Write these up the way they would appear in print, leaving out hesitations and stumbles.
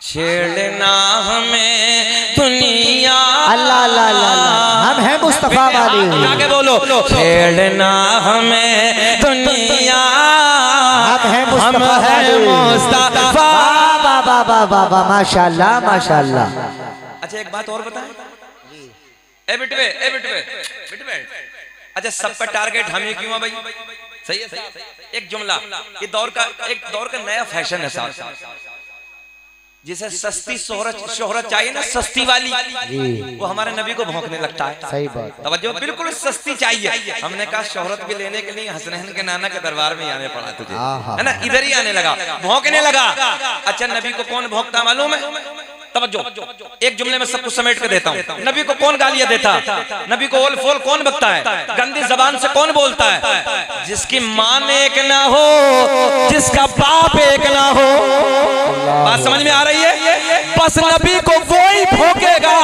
छेड़ना हमें दुनिया। अल्लाह अल्लाह अल्लाह, हम हैं मुस्तफा वाली। आगे बोलो। छेड़ना हमें दुनिया, हम हैं मुस्तफा वाह वाह वाह वाह वाह, माशाल्लाह माशाल्लाह। अच्छा एक बात और बताएं, ए बिटवे, अच्छा सबका टारगेट हमें क्यों है भाई? सही है। एक जुमला, ये दौर का नया फैशन है साहब, जिसे सस्ती शोहरत चाहिए ना, सस्ती वाली, वो हमारे नबी को भौंकने लगता है। सही बात, तवज्जो, बिल्कुल सस्ती चाहिए। हमने कहा शोहरत भी लेने के लिए हसनैन के नाना के दरबार में आने पड़ा तुझे, है ना, इधर ही आने लगा, भौंकने लगा। अच्छा नबी को कौन भौंकता मालूम है? तवज्जो, एक जुमले में सब कुछ समेट के देता हूँ। नबी को कौन गालियां देता? नबी को ओल फोल कौन बकता है? गंदी जबान से कौन बोलता है? जिसकी मां एक ना हो, जिसका बाप एक ना हो। बात समझ में आ रही है? बस नबी को वही भौंकेगा,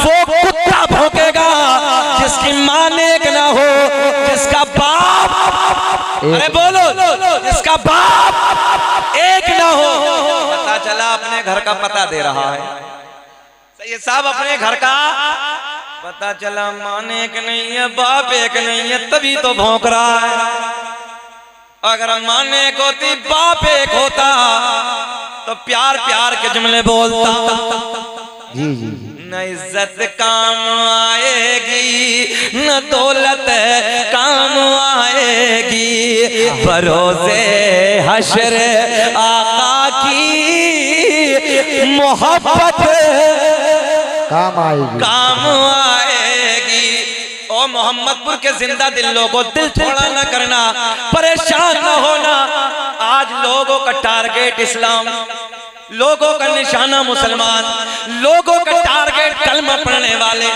वो कुत्ता भौंकेगा जिसकी मां एक ना हो, जिसका बाप, अरे बोलो, जिसका बाप एक ना हो। पता चला अपने घर का पता दे रहा है। सही है साहब, अपने घर का पता चला, मां एक नहीं है, बाप एक नहीं है, तभी तो भौंक रहा है। अगर मां एक होती, बाप एक होता, तो प्यार प्यार के जुमले बोलता। जी जी। न इज्जत काम आएगी, न दौलत काम आएगी, भरोसे हश्र आका की मोहब्बत काम आएगी। ओ मोहम्मदपुर के जिंदा दिल लोगों, दिल थोड़ा ना करना, परेशान न होना। आज लोगों का टारगेट इस्लाम, लोगों का निशाना मुसलमान, लोगों का टारगेट कलमा पढ़ने वाले,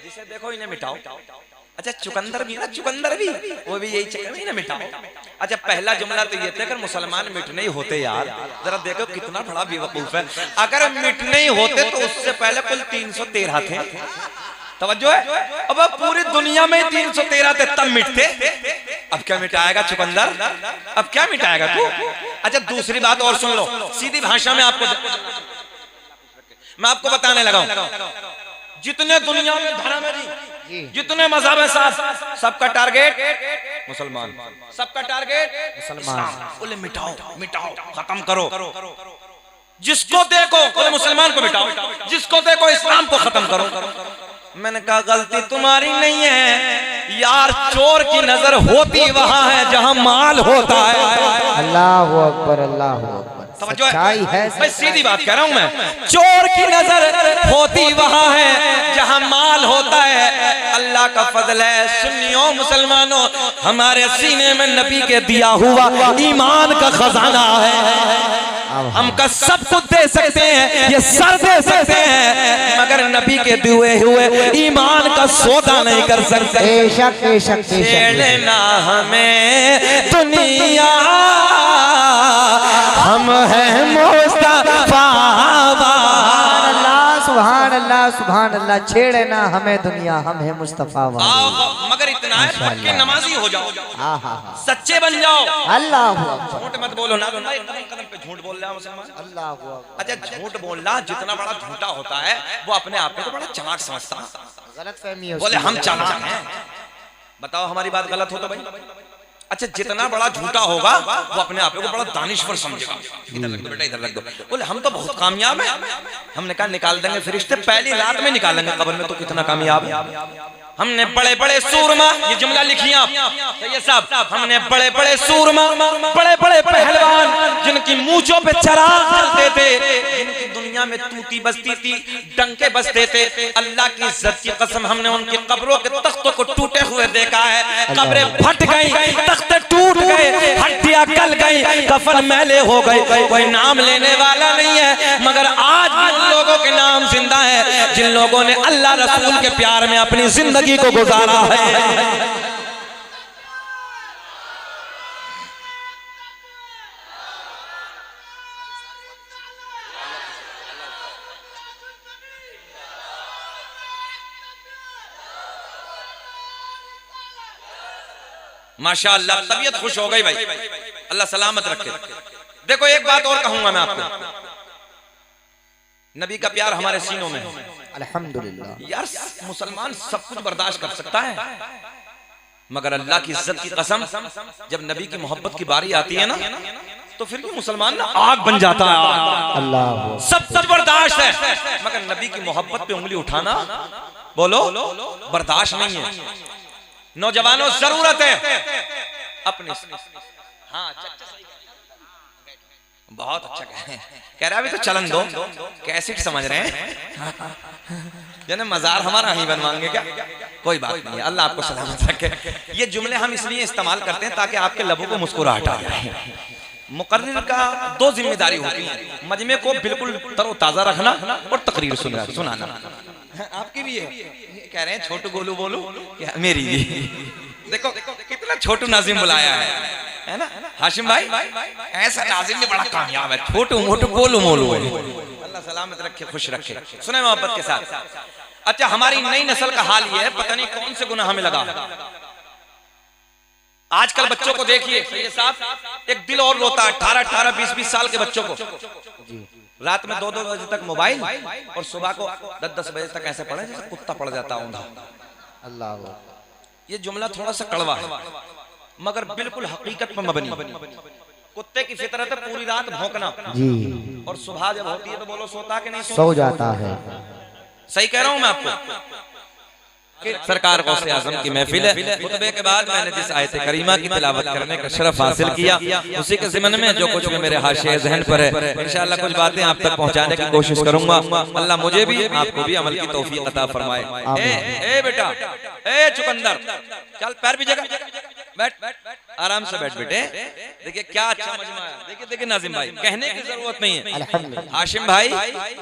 जिसे देखो इन्हें मिटाओ। अच्छा चुकंदर भी ना, चुकंदर भी वो भी यही चक्कर में, इन्हें मिटाओ। अच्छा पहला जुमला तो ये था, अगर मुसलमान मिट नहीं होते यार, जरा देखो कितना बड़ा बेवकूफ है, अगर मिट नहीं होते तो उससे पहले कुल 313 थे। तवज्जो है, अब पूरी दुनिया में 313 थे, तब मिटते। अब क्या मिटाएगा चुकंदर? अब क्या मिटाएगा तू? अच्छा दूसरी बात और सुन लो, सीधी भाषा में मैं आपको बताने लगा हूं। जितने दुनिया में धर्म है जी, जितने मजहब है साहब, सबका टारगेट मुसलमान, सबका टारगेट मुसलमान। बोले मिटाओ मिटाओ, खत्म करो। जिसको देखो बोले मुसलमान को मिटाओ, जिसको देखो इस्लाम को खत्म करो। मैंने कहा गलती तुम्हारी नहीं है यार, चोर की नजर होती वहां है जहां माल होता है। अल्लाह अकबर, अल्लाह अकबर, सच्चाई है। मैं सीधी बात कह रहा हूं, मैं चोर की नजर होती वहां है जहां माल होता है। अल्लाह का फजल है सुन्नियों मुसलमानों, हमारे सीने में नबी के दिया हुआ ईमान का खजाना है। हम का सब कुछ दे सकते हैं, ये सर दे सकते हैं, मगर नबी के दिए हुए ईमान का सौदा नहीं कर सकते। बेशक बेशक छेड़ना हमें दुनिया, हम हैं मुस्तफा। सुभान अल्लाह सुभान अल्लाह। छेड़े ना हमें दुनिया, हम हैं मुस्तफा वाली। मगर इतना है, पक्के नमाजी हो जाओ, सच्चे बन जाओ। अल्लाह झूठ मत बोलो ना, कदम पे झूठ बोल रहा है मुसलमान। अल्लाह। अच्छा झूठ बोलना जितना बड़ा झूठा होता है, वो अपने आप में तो बड़ा चालाक समझता है। गलतफहमी है, बोले हम चालाक हैं। बताओ हमारी बात गलत हो तो भाई। अच्छा जितना बड़ा झूठा होगा वो अपने आप को बड़ा दानिश्वर समझेगा। इधर रख दो बेटा, इधर रख दो। बोले हम तो बहुत कामयाब हैं। हमने कहा निकाल देंगे फरिश्ते, पहली रात में निकालेंगे कब्र में, तो कितना कामयाब है। हमने बड़े बड़े सूरमा, ये जुमला लिखिए आप सैयद साहब, हमने बड़े बड़े सूरमा, बड़े बड़े पहलवान, जिनकी मूंछों पे चराग जलते थे, जिनकी दुनिया में तूती बजती थी, डंके बजते थे, अल्लाह की इज्जत की कसम हमने उनकी कब्रों के तख्तों को टूटे हुए देखा है। कब्रें फट गई, तख्ते टूट गए, हड्डियां गल गई, कफन मैले हो गए, कोई नाम लेने वाला नहीं है। मगर आज भी उन लोगों के नाम जिंदा है जिन लोगों ने अल्लाह रसूल के प्यार में अपनी जिंदगी को गुजारा है। माशाअल्लाह, तबीयत खुश हो गई भाई, अल्लाह सलामत रखे। देखो एक बात और कहूंगा मैं आपको, नबी का प्यार हमारे सीनों में है। अल्हम्दुलिल्लाह। यार मुसलमान सब कुछ बर्दाश्त कर सकता है, मगर अल्लाह की इज्जत की कसम जब नबी की मोहब्बत की बारी आती है ना, तो फिर ये मुसलमान ना आग बन जाता है। अल्लाह सब कुछ बर्दाश्त है, मगर नबी की मोहब्बत पे उंगली उठाना बोलो बर्दाश्त नहीं है। नौजवानों जरूरत है अपने, हाँ बहुत अच्छा कह रहा, अभी तो चलन दो, कैसेट समझ रहे हैं जने मजार हमारा ही बनवाएंगे क्या? कोई बात नहीं, अल्लाह आपको सलामत रखे। ये जुमले हम इसलिए इस्तेमाल करते हैं ताकि आपके लबों को मुस्कुराहट आ जाए। मुकर्रिर का दो जिम्मेदारी होती है, मजमे को बिल्कुल तरोताजा रखना और तकरीर सुनाना। आपकी भी है, कह रहे हैं छोटू गोलू बोलू, मेरी भी। देखो कितना छोटू नाजिम बुलाया है ना हाशिम भाई, ऐसा नाजिम भी बड़ा कामयाब है, छोटू मोटू गोलू मोलू है। अल्लाह सलामत रखे, खुश रखे। सुने मोहब्बत के साथ। अच्छा, हमारी नई नस्ल का हाल ये है, पता नहीं कौन से गुनाह में लगा। आजकल बच्चों को देखिए सैयद साहब, एक दिल और रोता है 18-18, 20-20 साल के बच्चों को रात में 2-2 बजे तक मोबाइल और सुबह को 10-10 बजे तक ऐसे पढ़े जैसे कुत्ता पड़ जाता ऊंधा। अल्लाह, ये जुमला थोड़ा सा कड़वा है मगर बिल्कुल हकीकत पर मबनी। कुत्ते की फितरत है पूरी रात भौंकना जी, और सुबह जब होती है तो बोलो सोता कि नहीं सो जाता है। सही कह रहा हूं मैं आपको। सरकार गौसे आजम की महफिल है, खुतबे के बाद मैंने जिस आयत करीमा की तिलावत करने का शरफ हासिल किया, उसी के ज़िमन में जो कुछ भी मेरे हाशिए ज़हन पर है, इंशाअल्लाह कुछ बातें आप तक पहुंचाने की कोशिश करूंगा। अल्लाह मुझे भी आपको भी अमल की तौफीक अता फरमाए। ए बेटा, ए चुकंदर, चल पैर भी जगह, बैठ आराम से बैठ बेटे। देखिए क्या अच्छा मजमा है। देखिए नाजिम भाई, कहने की जरूरत नहीं है। हाशिम भाई,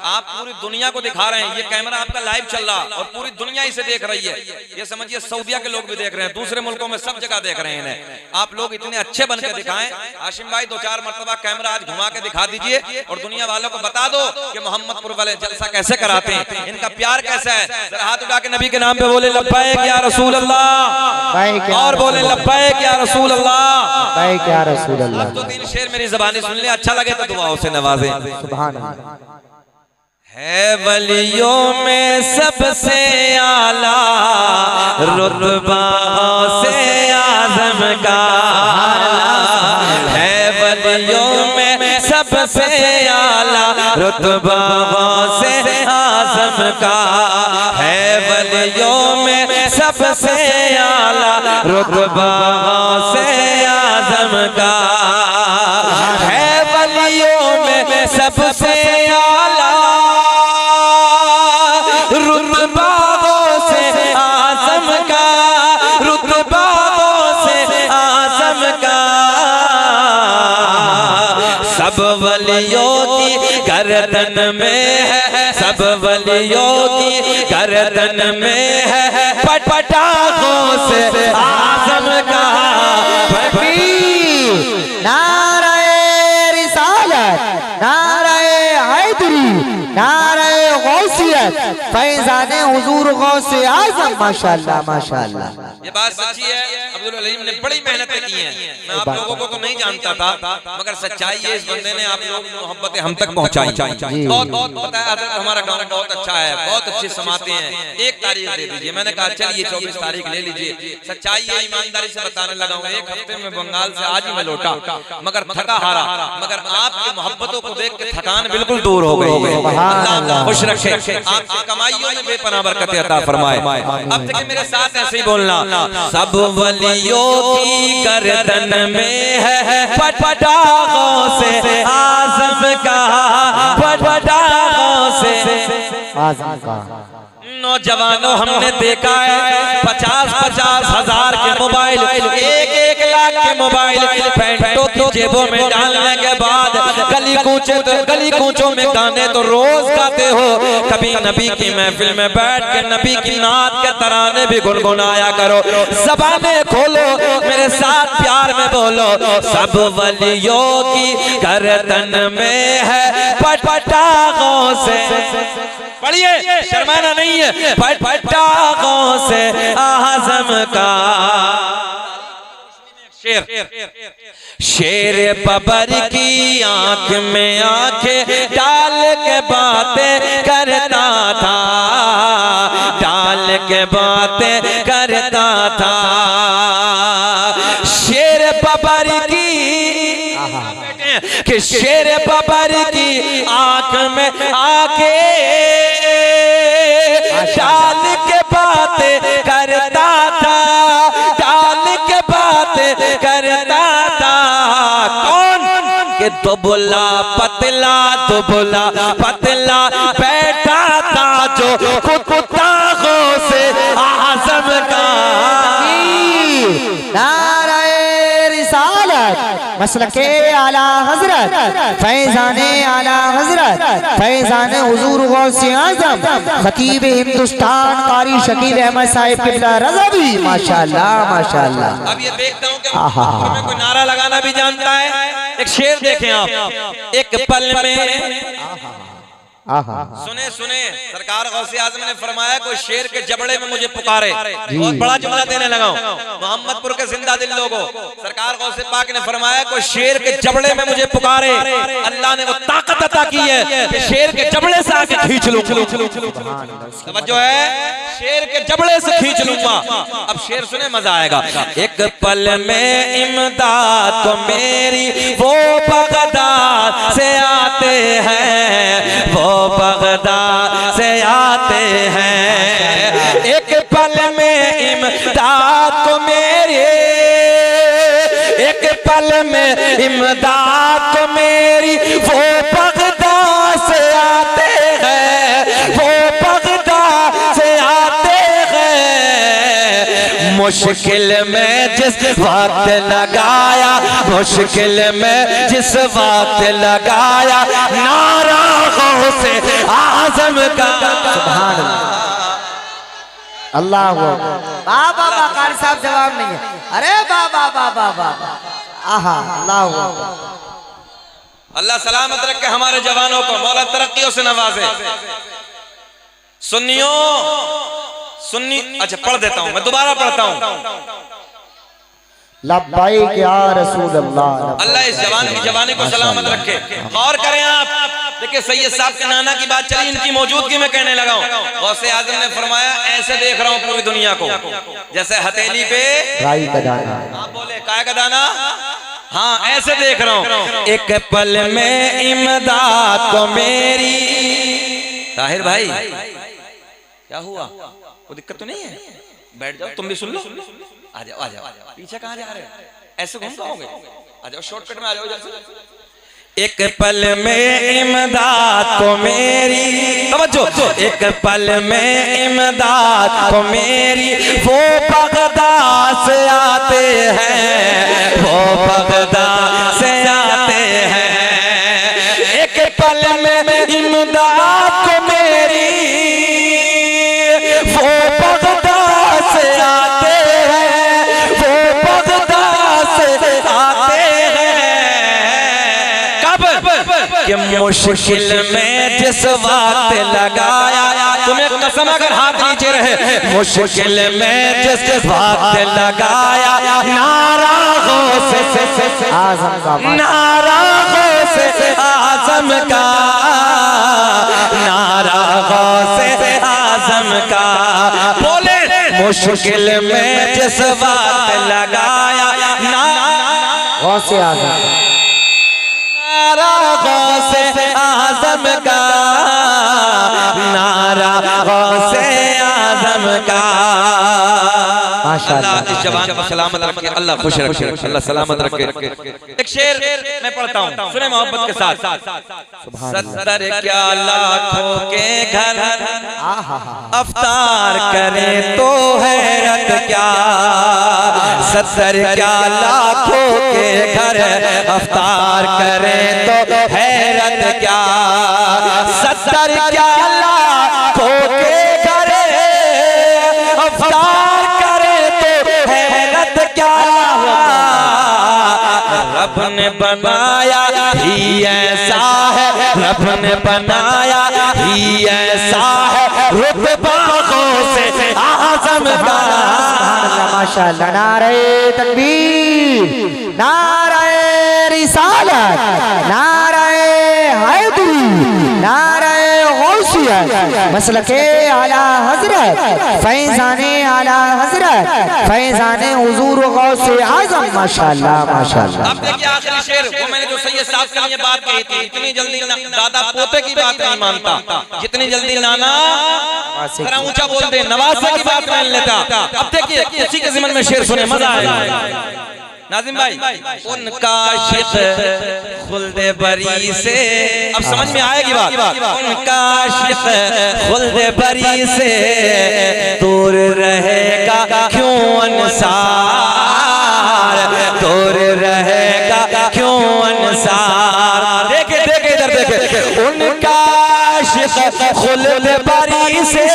आप पूरी दुनिया को दिखा रहे हैं, ये कैमरा आपका लाइव चल रहा और पूरी दुनिया इसे देख रही है। ये समझिए सऊदिया के लोग भी देख रहे हैं, दूसरे मुल्कों में सब जगह देख रहे हैं इन्हें। आप लोग इतने अच्छे बन के दिखाएं। हाशिम भाई 2-4 मरतबा कैमरा आज घुमा के दिखा दीजिए और दुनिया वालों को बता दो कि मोहम्मदपुर वाले जलसा कैसे कराते हैं, इनका प्यार कैसा है। जरा हाथ उठा के नबी के नाम पे बोले लब्बैक या रसूल अल्लाह, और बोले लब्बैक या रसूल अल्लाह, क्या रसूल अल्लाह। तो 3 शेर मेरी ज़बानी सुन ले, अच्छा लगे तो दुआओं से नवाजे। सुभान अल्लाह। है वलियों में सबसे आला रुतबा से आज़म का, है वलियों में सबसे आला रुतबा से आज़म का, है वलियों में सबसे आला रुतबा से आज़म का, है वलियों में सबसे आला रुतबा से आज़म का, रुतबा से आज़म का। सब वलियों की गर्दन में है, सब वलियों की गर्दन में है पटाखों से आज़म का। नारे रिसालत, नारे हैदरी, नारे गौसियत, फैज़ाने हुजूर गौसे आज़म। माशाअल्लाह माशाअल्लाह। ये बात सच्ची है, अब्दुल अलीम ने बड़ी मेहनत की है। मैं आप लोगों को तो नहीं जानता था, मगर सच्चाई है इस बंदे ने आप लोग मोहब्बतें हम तक पहुंचाई। बहुत बहुत पता है हमारा गाँव बहुत अच्छा है, बहुत अच्छी समाते हैं। 1 तारीख दे दीजिए, मैंने कहा चलिए 24 तारीख ले लीजिए। सच्चाई है, ईमानदारी से बताने लगा हूँ। 1 हफ्ते में बंगाल से आज ही मैं लौटा, मगर थका हारा, मगर आपकी मोहब्बतों को देख के थकान बिल्कुल दूर हो गई। अल्लाह खुश रखे, आपकी कमाइयों में बेपनाह बरकत अता फरमाए। अब तक मेरे साथ ऐसे ही बोलना, सब वलियों की गर्दन में है पटाखों से आज़म का, पटाखों से आज़म का। नौजवानों हमने देखा है 50-50 हजार के मोबाइल, 1-1 लाख के मोबाइल पैंटों की जेबों में डालने के बाद गली कूचों में गाने तो रोज गाते हो, कभी नबी की महफिल में बैठ के नबी की नात के तराने भी गुनगुनाया करो। ज़बानें खोलो, मेरे साथ प्यार में बोलो, सब वलियों की गर्दन में है पटाखों से, पढ़िए शर्माना नहीं है, पटाखों से आज़म का। शेर बबर की आंख में आंखें डाल के बातें के बातें करता था। शेर बबर की कि शेर बबर की आंख में आके डाल के बातें करता था, डाल के बातें करता था। कौन कि दुबला पतला बैठा था जो कुत्ता से आज़म का। नाराए रिसालत मसलके आला हजरत फैजाने आला हजरत फैजाने हुजूर गौसे आज़म खतीब हिंदुस्तान कारी शकील अहमद साहिब किबला रज़वी। माशाअल्लाह माशाअल्लाह। अब ये देखता हूँ कि हमें कोई नारा लगाना भी जानता है। एक शेर देखें आप। एक पल में सुने सरकार गौसे आज़म ने फरमाया कोई शेर के जबड़े में मुझे पुकारे। बहुत बड़ा जुमला देने लगा हूं मोहम्मदपुर के जिंदा दिल लोगों। सरकार गौसे पाक ने फरमाया कोई शेर के जबड़े में मुझे पुकारे। अल्लाह ने वो ताकत अता की है कि शेर के जबड़े से आके खींच लूं। जो है शेर के जबड़े से खींच लूंगा। अब शेर सुने मजा आएगा। एक पल में इमदाद तो मेरी वो बगदाद से आते हैं, वो बगदाद से आते हैं। एक पल में इमदाद तो मेरी, एक पल में इमदाद तो मेरी वो बगदाद से आते हैं, वो बगदाद से आते हैं। मुश्किल में जिस वक्त लगाया, मुश्किल में जिस वक्त लगाया नारा से आज़म का। सुभान अल्लाह। बाबा कारी साहब जवाब नहीं है। अरे बाबा आहा अल्लाह। अल्लाह सलामत रखे हमारे जवानों को, मौला तरक्कियों से नवाजे। सुन्नी अच्छा पढ़ देता हूं, मैं दोबारा पढ़ता हूं। लब्बैक या रसूल अल्लाह। अल्लाह इस जवान की जवानी को सलामत रखे। गौर करें आप। देखिए सैयद साहब के नाना की बात चली, इनकी मौजूदगी में कहने लगा हूं। गौसे आज़म ने फरमाया ऐसे देख रहा हूं पूरी दुनिया को जैसे हथेली पे राई का दाना। आप बोले काय का दाना? हाँ ऐसे देख रहा हूं। एक पल में इमदाद तो मेरी। ताहिर भाई क्या हुआ? कोई दिक्कत तो नहीं है? बैठ जाओ, तुम भी सुन लो। आ जाओ पीछे कहाँ जा रहे हो? ऐसे घूम पाओगे? आ जाओ शॉर्टकट में आ जाओ जल्दी। एक पल में इमदाद तो मेरी, समझो, एक पल में इमदाद तो मेरी वो बगदाद से आते हैं, वो बगदाद से आते हैं। एक पल में इमदाद तो मेरी वो बगदाद से आते हैं, वो बगदाद से आते हैं। कब कि मुश्किल में जिस वक्त लगाया, तुम्हें कसम अगर हाथ नीचे रहे, मुश्किल में जिस वक्त लगाया नारा गौसे आज़म का, नारा गौसे आज़म का, नारा गौसे आज़म का। बोले मुश्किल में जिस वक्त लगाया नारा गौसे आज़म, नारा गौसे आज़म का, नारा गौसे आज़म का। अल्लाह इस जवान को सलामत रखे, अल्लाह खुश रखे, अल्लाह सलामत रखे। एक शेर मैं पढ़ता हूँ, सुने मोहब्बत के साथ। 70 क्या लाखों के घर अफ्तार करे तो हैरत क्या, 70 क्या लाखों के घर अफ्तार करे तो हैरत क्या, 70 क्या लाखों के घर अफ्तार करे तो हैरत क्या। रब ने बनाया ही ऐसा है, रब ने बनाया ही ऐसा है, रुतबा गौसे आज़म का। माशाअल्लाह। नारे तकबीर, नारे रिसालत, नारे हैदरी, नारे गौसी, है मसलके आला हजरत फैजाने आला हजरत फैजाने हुजूर गौसे आजम माशाअल्लाह माशाअल्लाह। अब देखिए आखिरी शेर, वो मैंने जो सैयद साहब के लिए बात कही थी, इतनी जल्दी दादा पोते की बात नहीं मानता, जितनी जल्दी नाना जरा ऊंचा बोल दे नवासे की बात मान लेता। अब देखिए किसी के ज़िमन में शेर सुने, मजा आएगा। नाजिम भाई, उनका शिक खुल्दे बरी से, अब समझ में आएगी बात, उनका शिक खुल्दे बरी से दूर रहेगा क्यों अंसार, दूर रहेगा क्यों अंसार। देखे देखे इधर देखे, उनका शिक खुल्दे बरी से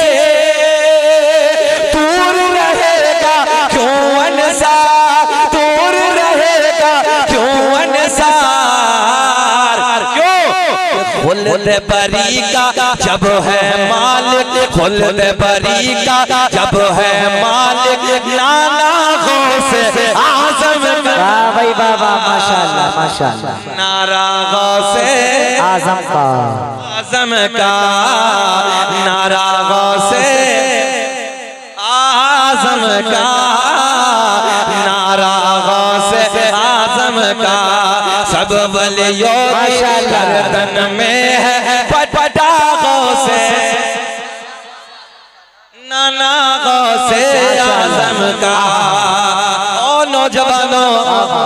दूर रहेगा क्यों अंसार, खुल्द बरी का जब है मालिक, खुल्द बरी का जब है मालिक, नाना गौसे आजम का भाई बाबा माशाअल्लाह माशाअल्लाह, नारा गौसे आजम का आजम का, नारा गौसे आजम का, नारा गौसे आजम का। सब वलियों की गर्दन में है पटा गौसे, नाना गौसे आजम का। ओ नौजवानों,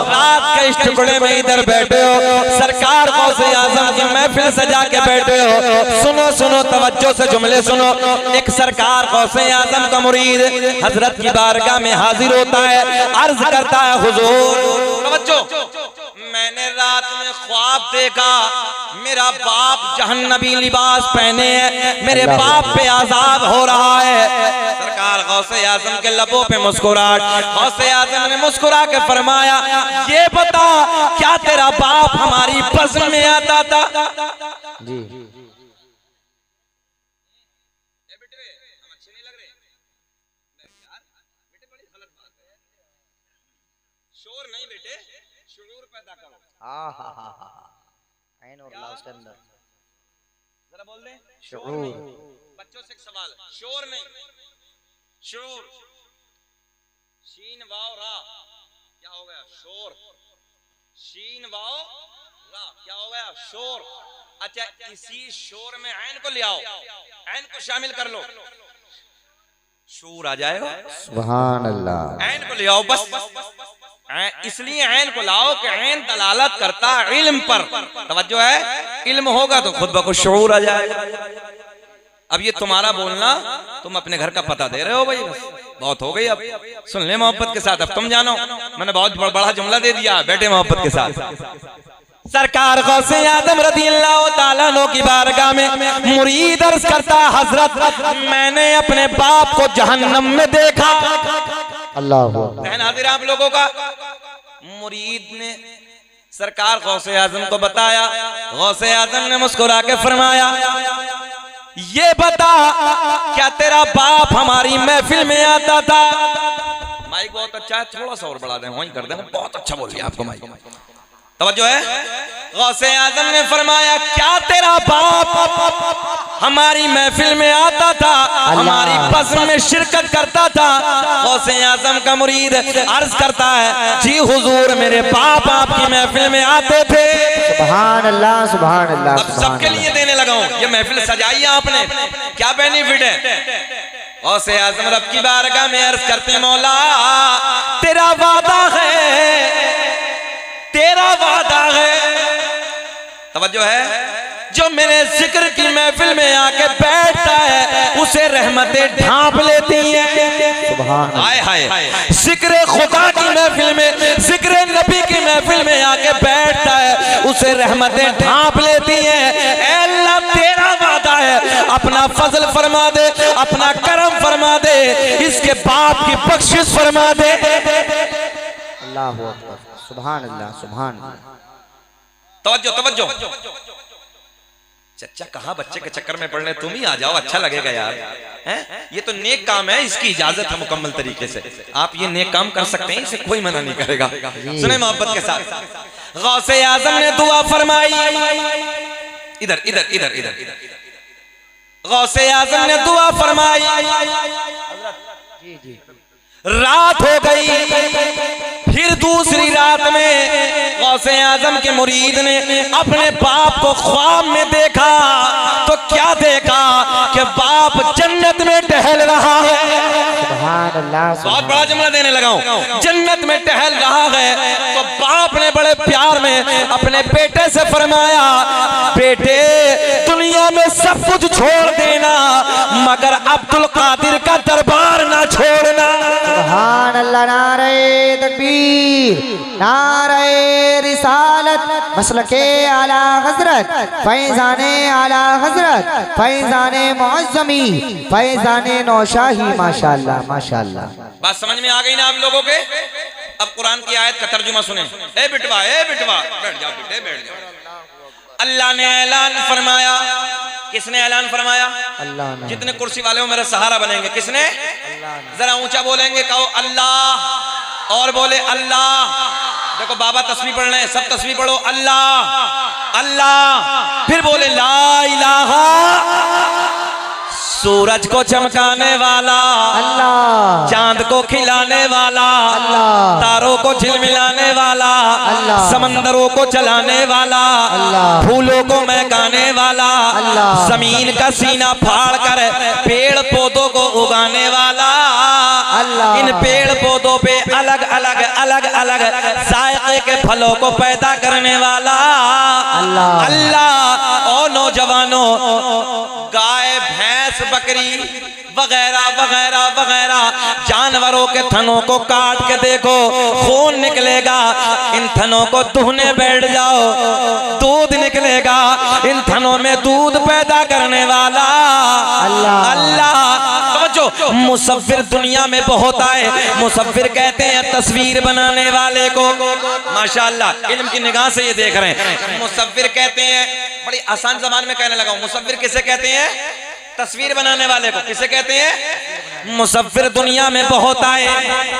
रात के इस टुकड़े में इधर बैठे हो, सरकार गौसे आजम की महफिल सजा के बैठे हो, सुनो सुनो तवज्जो से जुमले सुनो। एक सरकार गौसे आजम का मुरीद हजरत की बारगाह में हाजिर होता है, अर्ज करता है हुजूर, तवज्जो, मैंने रात में ख्वाब देखा, मेरा बाप जहन्नमी लिबास पहने है, मेरे बाप पे आजाब हो रहा है। सरकार गौसे आजम के लबों पे मुस्कुराहट, गौसे आजम ने मुस्कुरा के फरमाया, ये बता क्या तेरा बाप हमारी बज़्म में आता था? जी शोर नहीं बेटे, शुरूर पैदा करो। उसके अंदर जरा बोल दे शुरूर। बच्चों से एक सवाल, शोर नहीं, शुरूर, शीन वाव रा क्या हो गया? शोर। शीन वाव रा क्या हो गया? शोर। अच्छा, इसी शोर में ऐन को ले आओ, ऐन को शामिल कर लो, शूर आ जाएगा। सुभान अल्लाह। ऐन को ले आओ बस, इसलिए ऐन को लाओ कि ऐन दलालत करता इल्म पर, तवज्जो है, इल्म होगा तो खुद ब खुद शऊर आ जाएगा। अब ये तुम्हारा बोलना, तुम अपने घर का पता दे रहे हो भाई, बस बहुत हो गई, अब सुन ले मोहब्बत के साथ। अब तुम जानो, मैंने बहुत बड़ा जुमला दे दिया, बैठे मोहब्बत के साथ। सरकार गौसे आजम रज़ियल्लाहु ताला अन्हु की बारगाह में मुरीद अर्ज करता, हजरत मैंने अपने बाप को जहन्नम में देखा। अल्लाह हाजिर आप लोगों का, मुरीद ने सरकार गौसे आजम को बताया, गौसे आजम ने मुस्कुरा के फरमाया, ये बता क्या तेरा बाप हमारी महफिल में आता था? माइक बहुत अच्छा है, थोड़ा सा और बढ़ा दें, वहीं कर देना, बहुत अच्छा बोल दिया आपको माइक। तवज्जो है, गौसे आजम ने फरमाया, क्या तेरा बाप हमारी महफिल में आता था, हमारी बज़्म में शिरकत करता था? गौसे आजम का मुरीद अर्ज करता है, जी हुजूर, मेरे बाप आपकी महफिल में आते थे। सुभान अल्लाह सुभान अल्लाह। अब सबके लिए देने लगा हूं, ये महफिल सजाई है आपने, क्या बेनिफिट है? गौसे आजम रब की बारगाह में अर्ज करते, मौला तेरा वादा है, तेरा वादा है, तवज्जो है, जो मेरे जिक्र की महफिल में आके बैठता है उसे रहमतें ढांप लेती हैं। हाय हाय, जिक्र खुदा की महफिल में, जिक्र नबी की महफिल में आके बैठता है उसे रहमतें ढांप लेती हैं। ऐ अल्लाह तेरा वादा है, अपना फजल फरमा दे, अपना करम फरमा दे, इसके बाप की बख्शिश फरमा दे। अल्लाह अकबर, सुभान अल्लाह सुभान अल्लाह। तवज्जो तवज्जो, चचा कहाँ बच्चे के चक्कर में पड़ने, तुम ही आ जाओ, अच्छा लगेगा यार, हैं? ये तो नेक काम है, इसकी इजाजत है मुकम्मल तरीके से, आप ये नेक काम कर सकते हैं, इसे कोई मना नहीं करेगा। सुने मोहब्बत के साथ, गौसे आजम ने दुआ फरमाई, इधर इधर इधर इधर, गौसे आजम ने दुआ फरमाई, रात हो गई, फिर दूसरी रात में गौसे आजम के मुरीद ने अपने बाप को ख्वाब में देखा, तो क्या देखा कि बाप जन्नत में टहल रहा है। बहुत बड़ा जुमला देने लगा हूं, जन्नत में टहल रहा है। तो बाप ने बड़े प्यार में अपने बेटे से फरमाया, बेटे दुनिया में सब कुछ छोड़ देना मगर अब्दुल कादिर का दरबार ना छोड़ना। सुभान अल्लाह, नारे तकबीर, नारे रिसालत, मसलके आला हजरत, फैजाने आला हजरत, फैजाने मुअज़्ज़मी, फैजाने नौशाही। माशाअल्लाह माशाअल्लाह। बात समझ में आ गई ना आप लोगों के? अब कुरान की आयत का तर्जुमा सुने। ए बिटवा बैठ जाओ बेटे, बैठ जाओ। अल्लाह ने ऐलान फरमाया। किसने ऐलान फरमाया? अल्लाह ने। जितने कुर्सी वाले हो मेरा सहारा बनेंगे। किसने? जरा ऊंचा बोलेंगे, कहो अल्लाह, और बोले अल्लाह। देखो बाबा तस्बीह पढ़ रहे हैं, सब तस्बीह पढ़ो, अल्लाह अल्लाह। फिर बोले ला इलाहा, सूरज को चमकाने वाला अल्लाह, चांद को खिलाने वाला अल्लाह, तारों को झिलमिलाने वाला अल्लाह, समंदरों को चलाने वाला अल्लाह, फूलों को महकाने वाला अल्लाह, जमीन का सीना फाड़ कर पेड़ पौधों को उगाने वाला अल्लाह, इन पेड़ पौधों पे अलग अलग अलग अलग जायके के फलों को पैदा करने वाला अल्लाह अल्लाह। और नौजवानों, गाय भैंस बकरी वगैरह वगैरह वगैरह जानवरों के थनों को काट के देखो, खून निकलेगा। इन थनों को दुहने बैठ जाओ, दूध निकलेगा। इन थनों में दूध पैदा करने वाला अल्लाह अल्लाह। समझो, मुसव्विर दुनिया में बहुत आए। मुसव्विर कहते हैं तस्वीर बनाने वाले को। माशाअल्लाह, इल्म की निगाह से ये देख रहे हैं। मुसव्विर कहते हैं, बड़ी आसान ज़बान में कहने लगा हूं, मुसव्विर किसे कहते हैं? तस्वीर बनाने वाले को। किसे कहते हैं? मुसव्विर दुनिया में बहुत आए।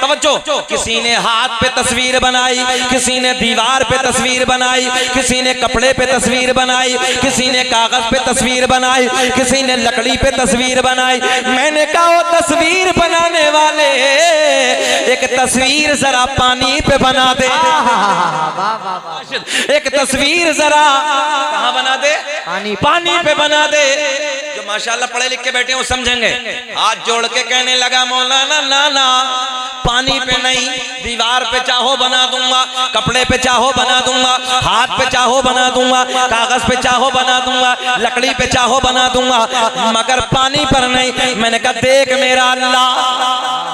तवज्जो, किसी ने हाथ पे तस्वीर बनाई, किसी ने दीवार पे तस्वीर बनाई, किसी ने कपड़े पे तस्वीर बनाई, किसी ने कागज पे तस्वीर बनाई, किसी ने लकड़ी पे तस्वीर बनाई। मैंने कहा वो तस्वीर बनाने वाले एक तस्वीर जरा पानी पे बना दे। एक तस्वीर जरा कहाँ बना दे? पानी पे बना दे। जो माशाअल्लाह पढ़े लिख के बैठे हो समझेंगे। हाथ जोड़ के कहने लगा, मौलाना नाना, पानी पे नहीं, दीवार पे चाहो बना दूंगा, कपड़े पे चाहो बना दूंगा, हाथ पे चाहो बना दूंगा, कागज पे चाहो बना दूंगा, लकड़ी पे चाहो बना दूंगा, मगर पानी पर नहीं। मैंने कहा देख मेरा अल्लाह,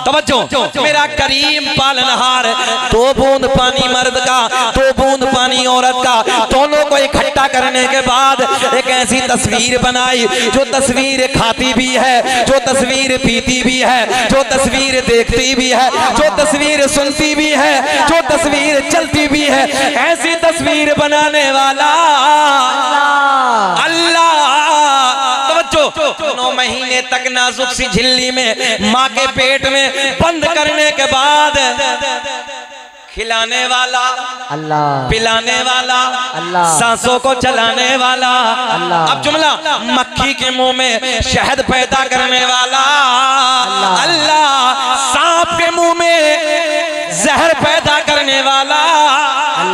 तवज्जो, मेरा करीम पालनहार, 2 बूंद पानी मर्द का, 2 बूंद पानी औरत का, दोनों को इकट्ठा करने के बाद एक ऐसी तस्वीर बनाई जो तस्वीर खाती भी है, जो तस्वीर पीती भी है, जो तस्वीर देखती भी है, जो तस्वीर सुनती भी है, जो तस्वीर चलती भी है। ऐसी तस्वीर बनाने वाला अल्लाह। 9 महीने तक नाजुक सी झिल्ली में माँ के पेट में बंद करने के बाद खिलाने वाला अल्लाह, पिलाने वाला अल्लाह, सांसों को चलाने वाला अल्लाह। अब जुमला, मक्खी के मुंह में शहद पैदा करने वाला अल्लाह, सांप के मुंह में जहर पैदा करने वाला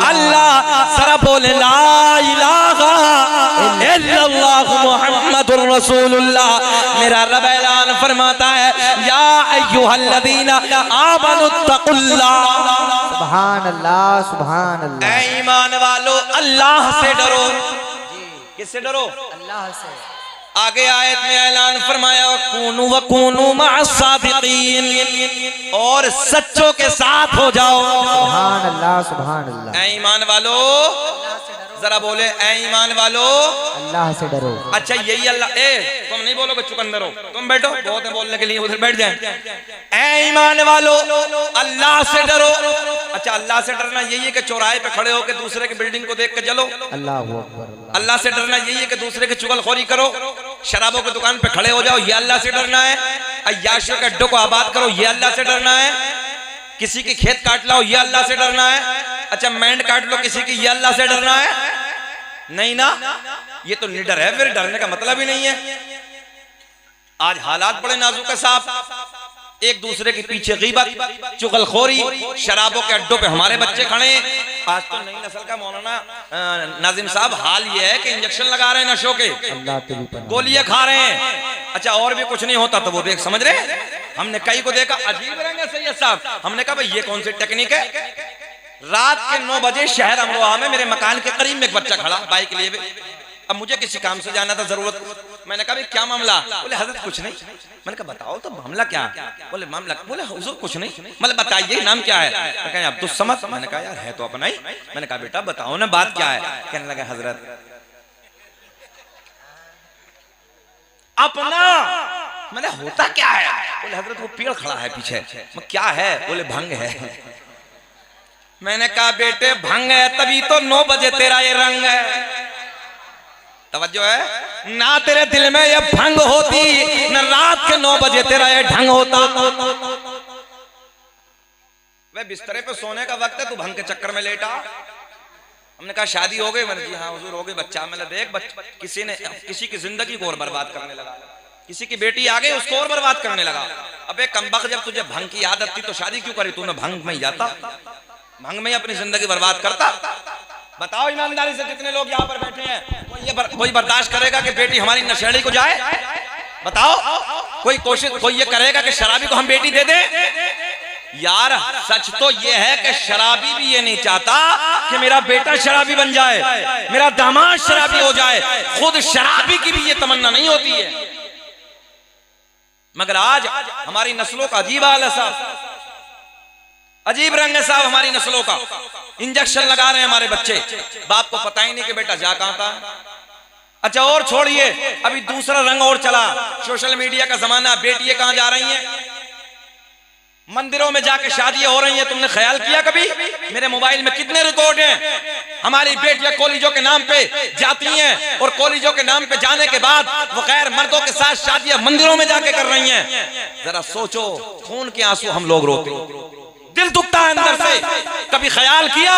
अल्लाह। सरा बोले ला इलाहा इल्लल्लाह मुहम्मदुर रसूलुल्लाह। मेरा रब ऐलान फरमाता है, या अय्युहल्लज़ीना आमनुत्तकुल्लाह। सुभान अल्लाह सुभान अल्लाह। ऐ ईमान वालो, अल्लाह से डरो। किससे डरो? अल्लाह से। आगे आयत में ऐलान फरमाया, कूनू वकूनू मअस्सादिकीन, और सच्चों के साथ हो जाओ। सुभान अल्लाह सुभान अल्लाह। ऐ ईमान वालो, जरा बोले ऐ ईमान वालो, अल्लाह से डरो। अच्छा यही अल्लाह, तुम नहीं बोलोगे चुकंदर हो, तुम बैठो, बहुत है बोलने के लिए, उधर बैठ जाए। ऐ ईमान वालो, अल्लाह से डरो। अच्छा, अल्लाह से डरना यही है कि चौराहे पे खड़े होकर दूसरे की बिल्डिंग को देख के चलो? अल्लाह अकबर। अल्लाह से डरना यही है कि दूसरे की चुगलखोरी करो, शराबों की दुकान पे खड़े हो जाओ, ये अल्लाह से डरना है? अय्याशियों के अड्डों को आबाद करो, ये अल्लाह से डरना है? किसी की खेत काट लाओ, ये अल्लाह से डरना है? अच्छा, मैंड काट लो किसी की, ये अल्लाह से डरना है? नहीं ना, ये तो निडर है, फिर डरने का मतलब ही नहीं है। आज हालात बड़े नाजुक है साहब, एक दूसरे के पीछे गीबत, चुगलखोरी, शराबों के अड्डों पे हमारे बच्चे खड़े हैं। आज तो नई नस्ल का मौलाना नाजिम साहब हाल ये है कि इंजेक्शन लगा रहे हैं नशों के, गोलियां खा रहे हैं। अच्छा और भी कुछ नहीं होता तो वो देख समझ रहे हैं। हमने कई को देखा अजीब रहेंगे सैयद साहब, हमने कहा भाई ये कौन सी टेक्निक है। रात के 9 बजे शहर अमरोहा में मेरे मकान के करीब में एक बच्चा खड़ा बाइक लिए, अब मुझे किसी काम से जाना था जरूरत, मैंने कहा भाई क्या मामला, बोले हजरत कुछ नहीं। मैंने कहा बताओ तो मामला क्या, बोले मामला, बोले हुजूर कुछ नहीं, मतलब बताइए नाम क्या है। मैं कहा अब तो समझ, मैंने कहा यार है तो अपना ही, मैंने कहा बेटा बताओ ना बात क्या है। कहने लगा हजरत अपना। मैंने होता क्या है, बोले हजरत वो पेड़ खड़ा है पीछे। क्या है, बोले भंग है। मैंने कहा बेटे भंग है तभी तो 9 बजे तेरा ये रंग है। तवज्जो है ना, तेरे दिल में ये भंग होती न रात के 9 बजे तेरा ये ढंग होता। वे बिस्तरे पे सोने का वक्त है, तू भंग के चक्कर में लेटा। हमने कहा शादी हो गई, मैंने जी हाँ हुजूर हो गई, बच्चा। मैंने देख किसी ने किसी की जिंदगी को और बर्बाद करने लगा, किसी की बेटी आ गई उसको और बर्बाद करने लगा। अबे कमबख्त जब तुझे भंग की आदत थी तो शादी क्यों करी, तूने भंग में ही जाता, भंग में ही अपनी जिंदगी बर्बाद करता। बताओ ईमानदारी से कितने लोग यहाँ पर बैठे हैं, कोई बर्दाश्त करेगा कि बेटी हमारी नशेड़ी को जाए? बताओ कोई कोशिश, कोई ये करेगा कि शराबी को हम बेटी दे दें? यार सच तो ये है कि शराबी भी ये नहीं चाहता कि मेरा बेटा शराबी बन जाए, मेरा दामाद शराबी हो जाए। खुद शराबी की भी ये तमन्ना नहीं होती है। मगर आज हमारी नस्लों का अजीब हाल है साहब, अजीब रंग है साहब हमारी नस्लों का। इंजेक्शन लगा रहे हैं हमारे बच्चे, बाप को पता ही नहीं कि बेटा जा कहां था। अच्छा और छोड़िए, अभी दूसरा रंग और चला, सोशल मीडिया का जमाना। बेटियां कहां जा रही हैं, मंदिरों में जाके शादियां हो रही हैं। तुमने ख्याल किया कभी, मेरे मोबाइल में कितने रिकॉर्ड हैं, हमारी बेटियां कॉलेजों के नाम पे जाती हैं और कॉलेजों के नाम पे जाने के बाद वो गैर मर्दों के साथ शादियां मंदिरों में जाके कर रही हैं। जरा सोचो, खून के आंसू हम लोग रोते हैं, दिल दुखता है अंदर से। कभी ख्याल किया,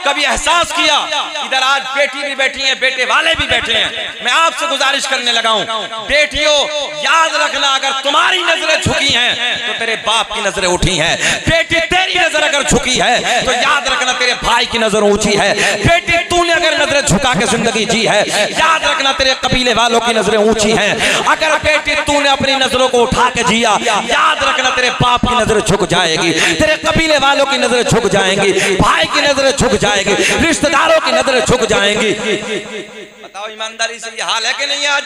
कभी एहसास किया? इधर आज बेटी भी बैठी है, बेटे वाले भी बैठे हैं। मैं आपसे गुजारिश करने लगा हूं, बेटियों याद रखना, अगर तुम्हारी नजरें झुकी हैं तो तेरे बाप की नजरें उठी हैं। बेटी तेरी नजर अगर झुकी है तो याद रखना तेरे भाई की नजर ऊंची है। बेटी तूने अगर नजरें झुका के जिंदगी जी है, याद रखना तेरे कबीले वालों की नजरें ऊंची हैं। अगर बेटी तूने अपनी नजरों को उठा के जिया, याद रखना तेरे बाप की नजरें झुक जाएगी, तेरे कबीले वालों की नजरें झुक जाएंगी, भाई की नजरें झुक जाएंगी, रिश्तेदारों की नजरें झुक जाएंगी। बताओ ईमानदारी से ये हाल है कि नहीं? आज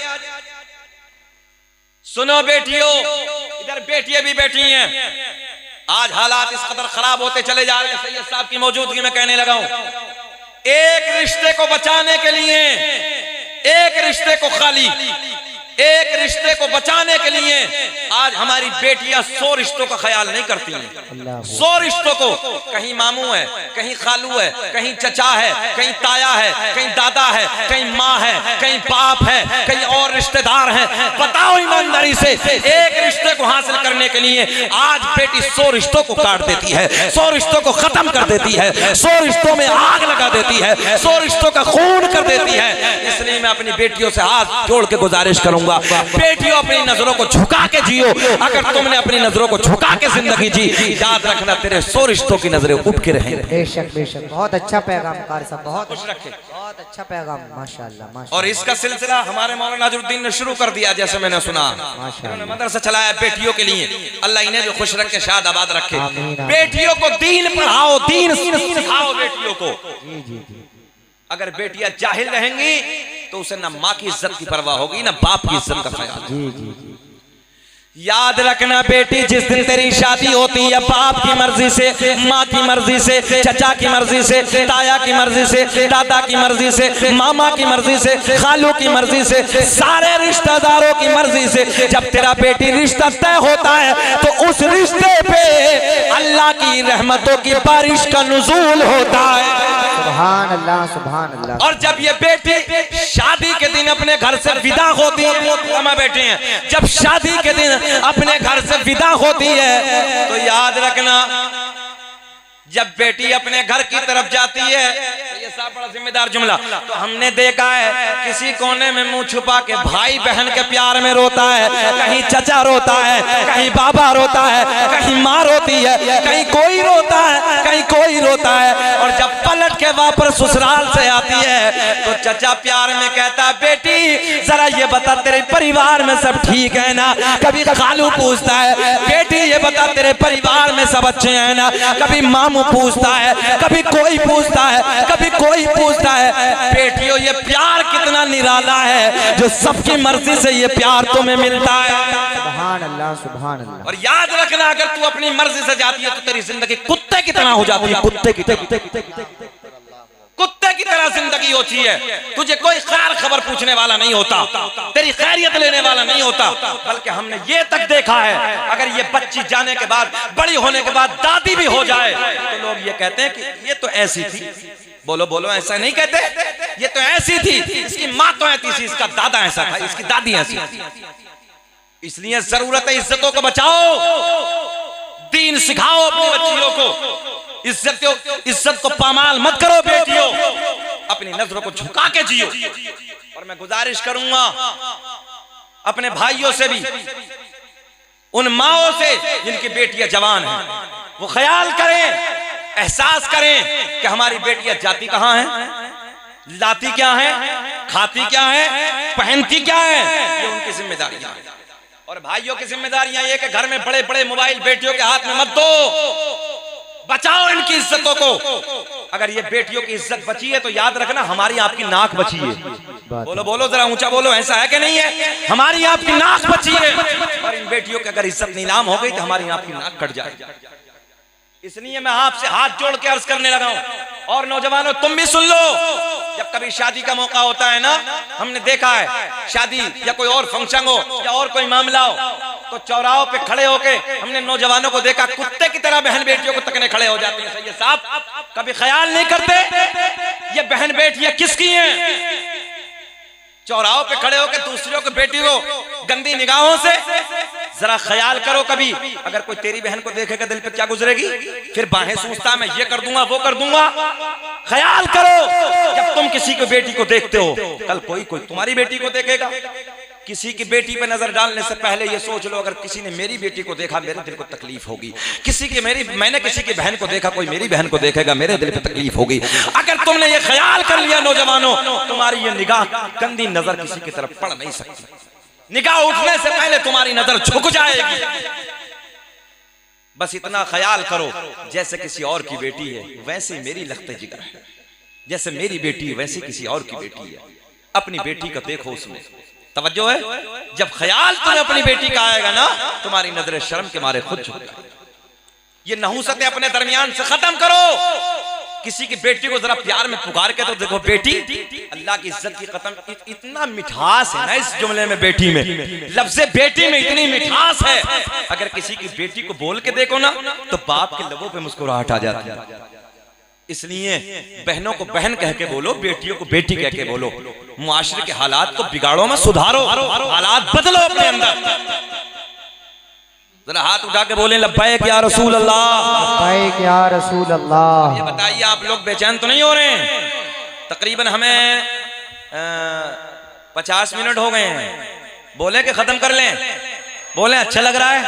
सुनो बेटियों, इधर बेटियां भी बैठी हैं। आज हालात इस कदर खराब होते चले जा रहे हैं, सैयद साहब की मौजूदगी में कहने लगा हूं, एक रिश्ते को बचाने के लिए, एक रिश्ते को खाली, एक रिश्ते को बचाने के लिए आज हमारी बेटियां 100 रिश्तों का ख्याल नहीं करती हैं। 100 रिश्तों को, कहीं मामू है, कहीं खालू है, कहीं चचा है, कहीं ताया है, कहीं दादा है, कहीं माँ है, कहीं बाप है, कहीं और रिश्तेदार हैं। बताओ ईमानदारी से, एक रिश्ते को हासिल करने के लिए आज बेटी 100 रिश्तों को काट देती है, 100 रिश्तों को खत्म कर देती है, 100 रिश्तों में आग लगा देती है, 100 रिश्तों का खून कर देती है। इसलिए मैं अपनी बेटियों से हाथ जोड़ के गुजारिश करूंगा, बेटियों अपनी नजरों को झुका के जियो। अगर तुमने अपनी नजरों को झुका के जिंदगी जी, याद रखना तेरे 100 रिश्तों की नजरें उठ के रहेंगे। बेशक बेशक, बहुत अच्छा पैगाम कार साहब, बहुत खुश रखे, बहुत अच्छा पैगाम, माशाअल्लाह माशाअल्लाह। और इसका सिलसिला हमारे मौलाना नजरुद्दीन ने शुरू कर दिया, जैसे मैंने सुना, उन्होंने मदरसा चलाया बेटियों के लिए। अल्लाह इन्हें भी खुश रखे, शाद आबाद रखे। बेटियों को दीन पढ़ाओ, दीन सिखाओ बेटियों को। जी जी जी। अगर बेटियां जाहिल रहेंगी तो उसे ना माँ की इज्जत की परवाह होगी, ना बाप की इज्जत का ख्याल। जी जी जी। याद रखना बेटी, जिस दिन तेरी शादी होती है बाप की मर्जी से, माँ की मर्जी से, चचा की मर्जी से, ताया की मर्जी से, दादा की मर्जी से, मामा की मर्जी से, खालू की मर्जी से, सारे रिश्तेदारों की मर्जी से जब तेरा बेटी रिश्ता तय होता है तो उस रिश्ते पे अल्लाह की रहमतों की बारिश का नुज़ूल होता है। सुभान अल्लाह, सुभान अल्लाह। और जब ये बेटी शादी के दिन अपने घर से विदा होती है, बैठे हैं, जब शादी के दिन अपने घर से विदा होती है तो याद रखना जब बेटी अपने घर की तरफ जाती है, ये साहब बड़ा जिम्मेदार जुमला, तो हमने देखा है किसी कोने में मुंह छुपा के भाई बहन के प्यार में रोता है, कहीं चचा रोता है, कहीं बाबा रोता है, कहीं माँ रोती है, कहीं कोई रोता है, कहीं कोई रोता है। और जब पलट के वापस ससुराल से आती है तो चचा प्यार में कहता है, बेटी जरा ये बता तेरे परिवार में सब ठीक है ना। कभी खालू पूछता है, बेटी ये बता तेरे परिवार में सब अच्छे हैं ना। कभी मामू पूछता है, कभी कोई पूछता है, कभी कोई पूछता है। बेटियों ये प्यार कितना निराला है जो सबकी मर्जी से ये प्यार तुम्हें मिलता है। सुभान अल्लाह, सुभान अल्लाह। और याद रखना, अगर तू अपनी मर्जी से जाती है तो तेरी जिंदगी कुत्ते की तरह हो जाती है, कुत्ते की तरह जिंदगी होती है। तुझे कोई खैर खबर पूछने वाला नहीं होता, तेरी खैरियत लेने वाला नहीं होता। बल्कि हमने ये तक देखा है, अगर ये बच्ची जाने के बाद, बड़ी होने के बाद दादी भी हो जाए तो लोग ये कहते हैं कि ये तो ऐसी थी। बोलो बोलो, ऐसा नहीं कहते, ये तो ऐसी थी, इसकी माँ तो ऐसी थी, इसका दादा ऐसा था, इसकी दादी ऐसी थी। इसलिए जरूरत है इज्जतों को बचाओ, दीन सिखाओ अपनी बच्चियों को, इज्जत को पामाल मत करो बेटियों, अपनी नजरों को झुका के जियो। और मैं गुजारिश करूंगा अपने भाइयों से भी, उन माओं से जिनकी बेटियां जवान हैं, वो ख्याल करें, एहसास करें कि हमारी बेटियां जाती कहां हैं, लाती क्या है, खाती क्या है, पहनती क्या है, ये उनकी जिम्मेदारियां हैं। और भाइयों की जिम्मेदारियां ये कि घर में बड़े बड़े मोबाइल बेटियों के हाथ में मत दो, बचाओ इनकी इज्जतों को। अगर ये बेटियों की इज्जत बची है तो याद रखना हमारी आपकी नाक बची है। बोलो बोलो, जरा ऊंचा बोलो, ऐसा है कि नहीं है? हमारी आपकी नाक बची है, और इन बेटियों की अगर इज्जत नीलाम हो गई तो हमारी आपकी नाक कट जाएगी। इसलिए मैं आपसे हाथ जोड़ के अर्ज करने लगा हूं, और नौजवानों तुम भी सुन लो, जब कभी शादी का मौका होता है ना, हमने देखा है शादी या कोई और फंक्शन हो या और कोई मामला हो तो चौराहों पे खड़े होके हमने नौजवानों को देखा कुत्ते की तरह बहन बेटियों को तकने खड़े हो जाते हैं। सैयद साहब कभी ख्याल नहीं करते ये बहन बेटियां किसकी हैं? चौराहों पे खड़े होकर दूसरों की बेटी को गंदी निगाहों से जरा ख्याल करो। कभी अगर कोई तेरी बहन को देखेगा दिल पे क्या गुजरेगी? फिर बाहें सूझता मैं ये कर दूंगा वो कर दूंगा। ख्याल करो, जब तुम किसी की बेटी को देखते हो कल कोई तुम्हारी बेटी को देखेगा। किसी की बेटी पे नजर डालने से पहले ये सोच लो, अगर किसी ने मेरी बेटी को देखा मेरे दिल को तकलीफ होगी। मैंने किसी की बहन को देखा, कोई मेरी बहन को देखेगा मेरे दिल पे तकलीफ होगी। अगर तुमने ये ख्याल कर लिया नौजवानों, तुम्हारी ये निगाह गंदी नजर किसी की तरफ पड़ नहीं सकती। निगाह उठने से पहले तुम्हारी नजर झुक जाएगी। बस इतना ख्याल करो, जैसे किसी और की बेटी है वैसे मेरी लख्ते जिगर है, जैसे मेरी बेटी वैसे किसी और की बेटी है। अपनी बेटी का देखो, उसमें तवज्जो है। जब ख्याल तुम्हें अपनी बेटी का आएगा ना, तुम्हारी नजरें शर्म के मारे खुद झुक जाएगी। ये नहुसतें अपने दरमियान से खत्म करो। किसी की बेटी को जरा प्यार में पुकार के तो देखो, बेटी अल्लाह की इज्जत की कसम, इतना मिठास है ना इस जुमले में, बेटी में, लफ्ज़े बेटी में इतनी मिठास है। अगर किसी की बेटी को बोल के देखो ना तो बाप के लबों पे मुस्कुराहट आ जाती है। इसलिए बहनों को बहन कह के बोलो, बेटियों को बेटी कह के बोलो। मुआशरे के हालात को बिगाड़ो मत, सुधारो, हालात बदलो अपने अंदर। जरा हाथ उठा के बोले लब्बैक या रसूल अल्लाह, लब्बैक या रसूल अल्लाह। ये बताइए आप लोग बेचैन तो नहीं हो रहे हैं? तकरीबन हमें 50 मिनट हो गए हैं। बोले कि खत्म कर लें? बोले अच्छा लग रहा है?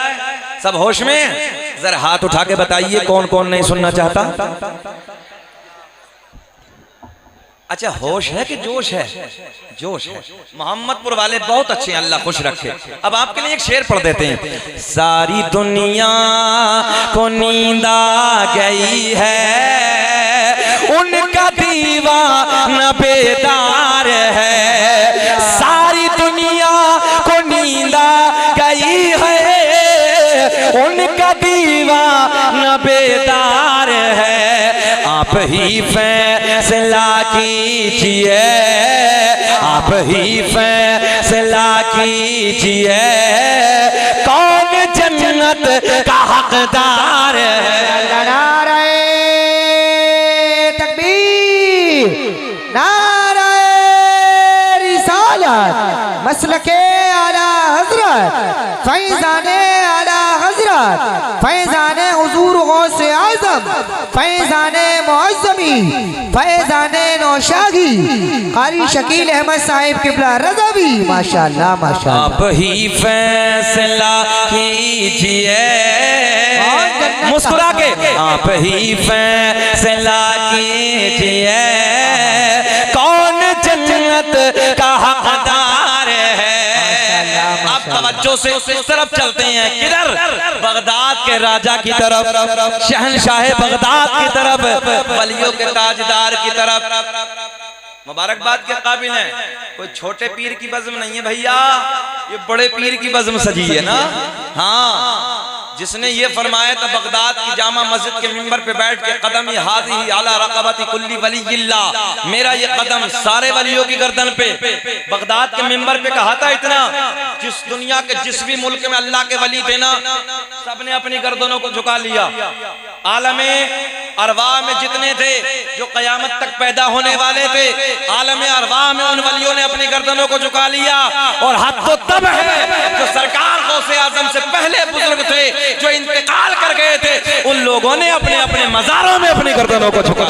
सब होश में? जरा हाथ उठा के बताइए कौन कौन नहीं सुनना चाहता। अच्छा, होश है कि जोश है? जोश है। मोहम्मदपुर वाले बहुत अच्छे हैं, अल्लाह खुश रखे। अब आपके लिए एक शेर पढ़ देते हैं। सारी दुनिया को नींद आ गई है, उनका दीवाना बेदार है। सारी दुनिया को नींद आ गई है, उनका दीवाना बेदार है। आप ही फैसला कीजिए, आप ही फैसला कीजिए, कौन जन्नत का हकदार है। नारे तकबीर, नारे रिसालत, मसलके आला हजरत, फैज़ाने आला हजरत, फैज़ाने हुजूर गौसे आज़म, फैजाने मौज़मी फैजाने नौशागी कारी शकील अहमद साहिब किबला रज़वी माशाअल्लाह माशाअल्लाह। आप ही फैसला कीजिए मुस्कुरा के, आप ही फैसला कीजिए कौन जन्नत का हकदार है। आप तवज्जो से उस तरफ चलते हैं, किधर? बगदाद के राजा की तरफ, शहनशाह बगदाद की तरफ, वलियों के ताजदार की तरफ। मुबारकबाद के काबिल हैं। कोई छोटे पीर की बज़्म नहीं है भैया, ये बड़े पीर की बज़्म सजी है ना। हाँ, जिसने ये फरमाया था बगदाद की जामा मस्जिद के मिंबर पे बैठ के, कदम हाज़िही अला रक़बती कुल्ली वलिय्यिल्लाह, मेरा ये कदम सारे वलियों की गर्दन पे। बगदाद के मिंबर पे कहा था इतना, जिस दुनिया के जिस भी मुल्क में अल्लाह के वली थे ना, सबने अपनी गर्दनों को झुका लिया। आलमे अरवाह में जितने थे जो कयामत तक पैदा होने वाले थे, आलमे अरवाह में उन वलियों ने अपनी गर्दनों को झुका लिया। और हद तो तब है जो सरकार गौसे आजम से पहले बुजुर्ग थे जो इंतकाल कर गए थे, उन लोगों ने अपने अपने मज़ारों में अपनी गर्दनों को झुका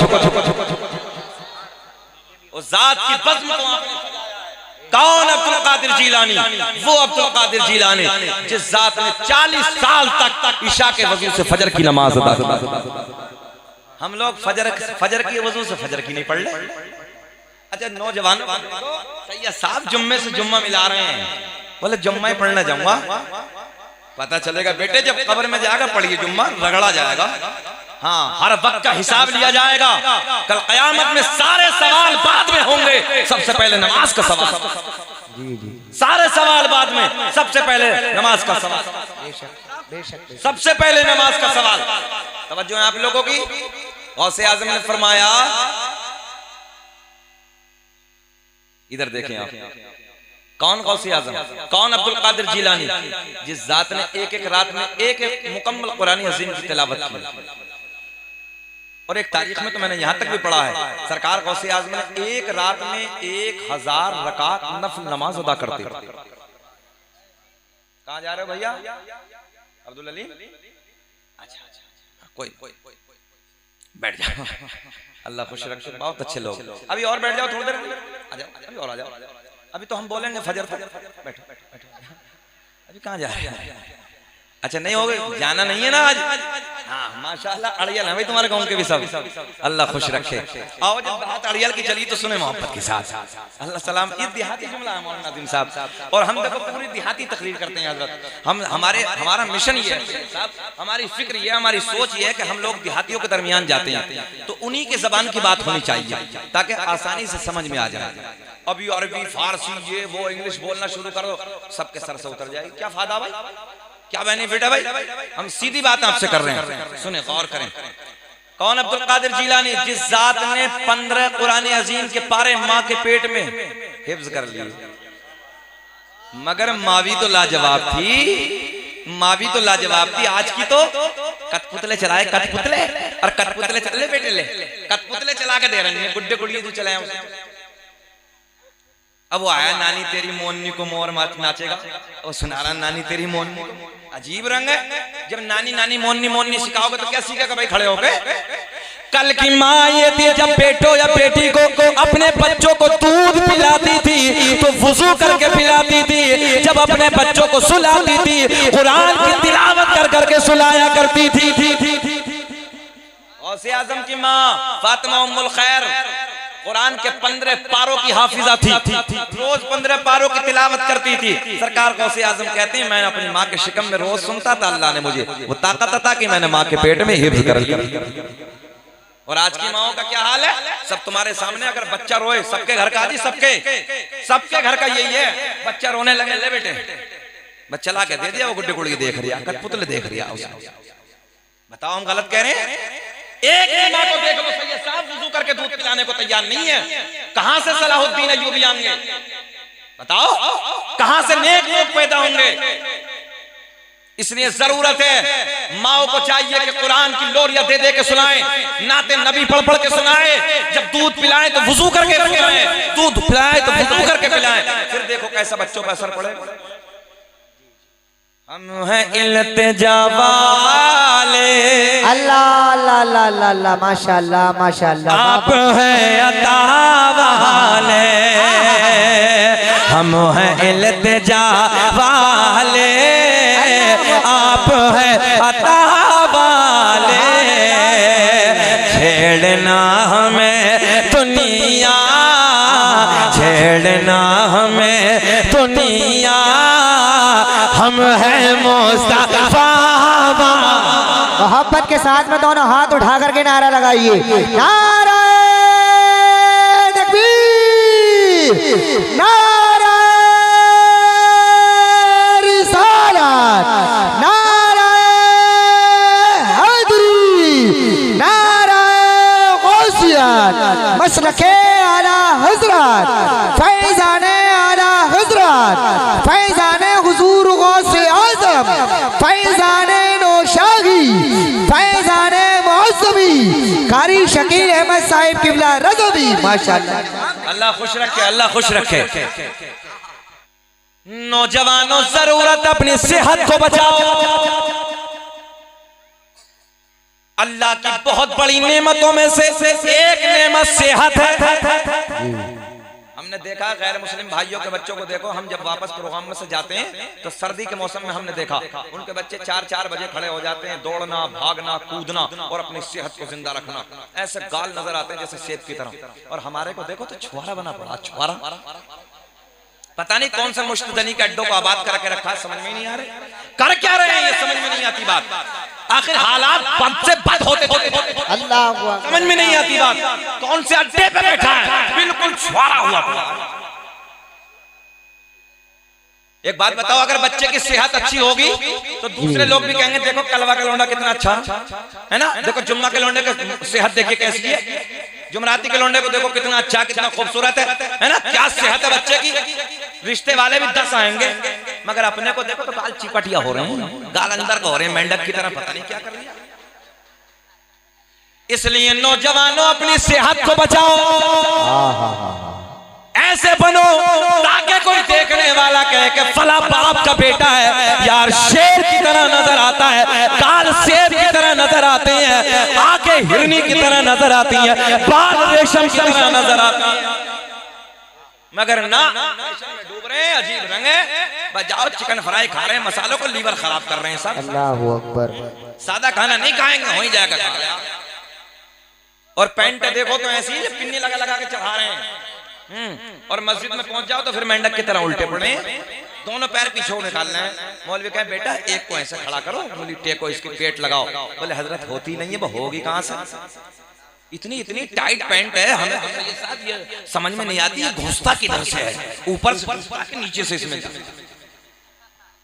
उस जात की बज़्म को आपने सजाया है। कौन? अब्दुल कादिर जीलानी। वो अब्दुल कादिर जीलानी जिस जात ने 40 साल तक इशा के वजू से फजर की नमाज अदा की। हम लोग फजर की वजू से फजर की नहीं पढ़ ले। अच्छा नौजवान सैयद साहब जुम्मे से जुम्मा मिला रहे हैं, बोले जुम्मा ही पढ़ना जाऊंगा। पता चलेगा बेटे जब कब्र में जाएगा पढ़िए जुम्मा, रगड़ा जाएगा। हाँ, हर वक्त का हिसाब लिया जाएगा। कल कयामत में सारे सवाल बाद में होंगे, सबसे पहले नमाज का सवाल। सारे सवाल बाद में, सबसे पहले नमाज का सवाल। सबसे पहले नमाज का सवाल। तवज्जो है आप लोगों की। गौसे आज़म ने फरमाया, इधर देखें आप, कौन गौसे आज़म? कौन? अब्दुल कादिर जीलानी, जिस जात ने एक एक रात में एक एक मुकम्मल कुरानी अज़ीम की तिलावत की। और एक तारीख में तो मैंने यहां तक भी पढ़ा है, सरकार गौसे आज़म ने एक रात में 1000 रकात नफल नमाज अदा करते। कहां जा रहे हो भैया? अब्दुल अली? अच्छा, कोई बैठ जाओ, अल्लाह खुश रखे। बहुत अच्छे लोग, अभी और बैठ जाओ, थोड़ी देर आ जाओ, अभी और आ जाओ। अभी तो हम बोलेंगे फजर तक। बैठो, अभी कहाँ जा रहे हैं? अच्छा नहीं हो गए, जाना नहीं है ना आज? हाँ माशाल्लाह, अड़ियल है भाई तुम्हारे गांव के भी सब, अल्लाह खुश रखे। आओ, जब बात अड़ियल की चली तो सुने मोहब्बत के साथ। अल्लाह सलाम। ये देहाती जुमला है मौलाना नाज़िम साहब, और हम देखो पूरी देहाती तकरीर करते हैं हजरत। हम हमारा मिशन ये है साहब, हमारी फिक्र ये, हमारी सोच ये है कि हम लोग देहातियों के दरमियान जाते हैं तो उन्हीं के जबान की बात होनी चाहिए ताकि आसानी से समझ में आ जाए। अभी अरबी फारसी ये वो इंग्लिश बोलना शुरू करो, सबके सर से उतर जाएगी। क्या फायदा भाई, क्या बेनिफिट है भाई? हम सीधी बात आपसे कर रहे हैं, सुने गौर करें। कौन? अब्दुल कादिर जीलानी, जिस जात ने 15 कुरान अजीम के पारे माँ के पेट में हिफ्ज कर लिए। मगर मावी तो लाजवाब थी, मावी तो लाजवाब थी। आज की तो कठपुतले चलाए, कठपुतले, और कठपुतले चले बेटे ले, कठपुतले चला के दे रहे हैं, गुड्डे गुड़िए जो चलाए। अब वो आया, नानी तेरी मोरनी को मोर नाचेगा, और सुना रहा नानी तेरी मोरनी। अजीब रंग है। जब नानी नानी मोरनी मोरनी सिखाओगे तो क्या सीखेगा भाई खड़े होके? कल की माँ ये थी जब बेटो या बेटी को अपने बच्चों को दूध पिलाती थी तो वुजू करके पिलाती थी। जब अपने बच्चों को सुलाती थी कुरान की तिलावत कर करके सुलाया करती थी। गौसे आजम की माँ फातिमा उम्मुल खैर कुरान के 15 पारों की हाफिजा थी, रोज 15 पारों की तिलावत करती थी। सरकार गौसे आजम कहते हैं, मैं अपनी माँ के शिकम में रोज सुनता था, अल्लाह ने मुझे वो ताकत अता कि मैंने माँ के पेट में हिफ्ज कर लिया। और आज की माओं का क्या हाल है? सब तुम्हारे सामने। अगर बच्चा रोए, सबके घर का, जी सबके घर का यही है, बच्चा रोने लगे, ले बेटे बच्चा ला के दे दिया, वो गुड्डे गुड़ी देख रिया, कठपुतले देख रिया। बताओ हम गलत कह रहे हैं? एक माँ को देख लो सैयद साहब वुजू करके दूध पिलाने को तैयार नहीं है। कहां से सलाहुद्दीन अय्यूबी आएंगे? बताओ कहां से नेक लोग पैदा होंगे? इसलिए जरूरत है माओ को चाहिए कि कुरान की लोरिया दे दे के सुनाएं, नाते नबी पढ़ पढ़ के सुनाएं। जब दूध पिलाएं तो वुजू करके पिलाएं, दूध पिलाएं तो वुजू करके पिलाएं। फिर देखो कैसा बच्चों पर असर पड़े। हम हैं इल्तिजा वाले, अल्लाह ला ला ला ला माशाल्लाह माशाल्लाह। आप हैं अता वाले, हम हैं इल्तिजा वाले, आप हैं अता वाले, छेड़ना हमें दुनिया, छेड़ना हमें दुनिया, हम हैं मुस्तफा। मोहब्बत के साथ में दोनों हाथ उठा करके नारा लगाइए, नारा तकबीर, नारा रिसालत, नारा हैदरी, नारा गौसियत, मसलके आला हजरत, फैजाने आला हजरत, फैजाने हुजूर गौसे आजम, फैजाने फैजाने मौसमी, कारी शकील अहमद साहिब किबला रज़वी। माशाअल्लाह, अल्लाह खुश रखे, अल्लाह खुश रखे। नौजवानों जरूरत अपनी सेहत को बचाओ। अल्लाह की बहुत बड़ी नेमतों में से एक नेमत सेहत है। हमने देखा गैर मुस्लिम भाइयों के बच्चों को देखो, हम जब वापस प्रोग्राम में से जाते हैं तो सर्दी के मौसम में हमने देखा उनके बच्चे 4-4 बजे खड़े हो जाते हैं, दौड़ना, भागना, कूदना और अपनी सेहत को जिंदा रखना। ऐसे गाल नजर आते हैं जैसे सेब की तरह। और हमारे को देखो तो छुआरा बना पड़ा, छुआरा। पता नहीं कौन सा मुश्तदनी के अड्डों को आबाद करके रखा है, समझ में नहीं आ रहे कर क्या रहे हैं, ये समझ में नहीं आती बात। आखिर हालात बद से बद होते अल्लाह समझ में नहीं आती बात। कौन से अड्डे पे बैठा है, बिल्कुल छुआरा हुआ पड़ा। एक बात बताओ, अगर बच्चे की सेहत अच्छी होगी तो दूसरे लोग भी कहेंगे देखो कलवा का लौंडा कितना अच्छा है ना, देखो जुम्मा के लौंडे की सेहत देखिए कैसी है, जुमराती के लौंडे को देखो कितना अच्छा, कितना खूबसूरत है ना, क्या सेहत है बच्चे की। रिश्ते वाले भी 10 आएंगे, मगर अपने को देखो तो गाल चिपटिया हो रहे हैं, गाल अंदर को हो रहे हैं, मेंढक की तरह, पता नहीं क्या कर लिया। इसलिए नौजवानों अपनी सेहत को बचाओ, ऐसे बनो ताकि कोई देखने वाला कहे कि फला बाप का बेटा है, यार शेर की तरह नजर आता है, गाल सेब की तरह नजर आते हैं, आंखें हिरनी की तरह नजर आती हैं, बाल रेशम की तरह नजर आती हैं, मगर ना डूब रहे हैं, अजीब रंग है। बजाओ चिकन फ्राई खा रहे हैं, मसालों को लीवर खराब कर रहे हैं सब। अल्लाहू अकबर। सादा खाना नहीं खाएंगे, हो ही जाएगा खाया। और पैंट देखो तो ऐसी है पिन्नी लगा लगा के चढ़ा रहे हैं, और मस्जिद में पहुंच जाओ तो फिर मेंढक की तरह उल्टे पड़े, दोनों पैर पीछे निकालना है। मौलवी कहे बेटा एक को ऐसे खड़ा करो, उंगली टेको, इसकी पेट लगाओ। बोले हजरत होती नहीं है, वो होगी कहां से, इतनी टाइट पैंट है, हमें ये समझ में नहीं आती है घुसता किधर से है, ऊपर से घुसता के नीचे से इसमें।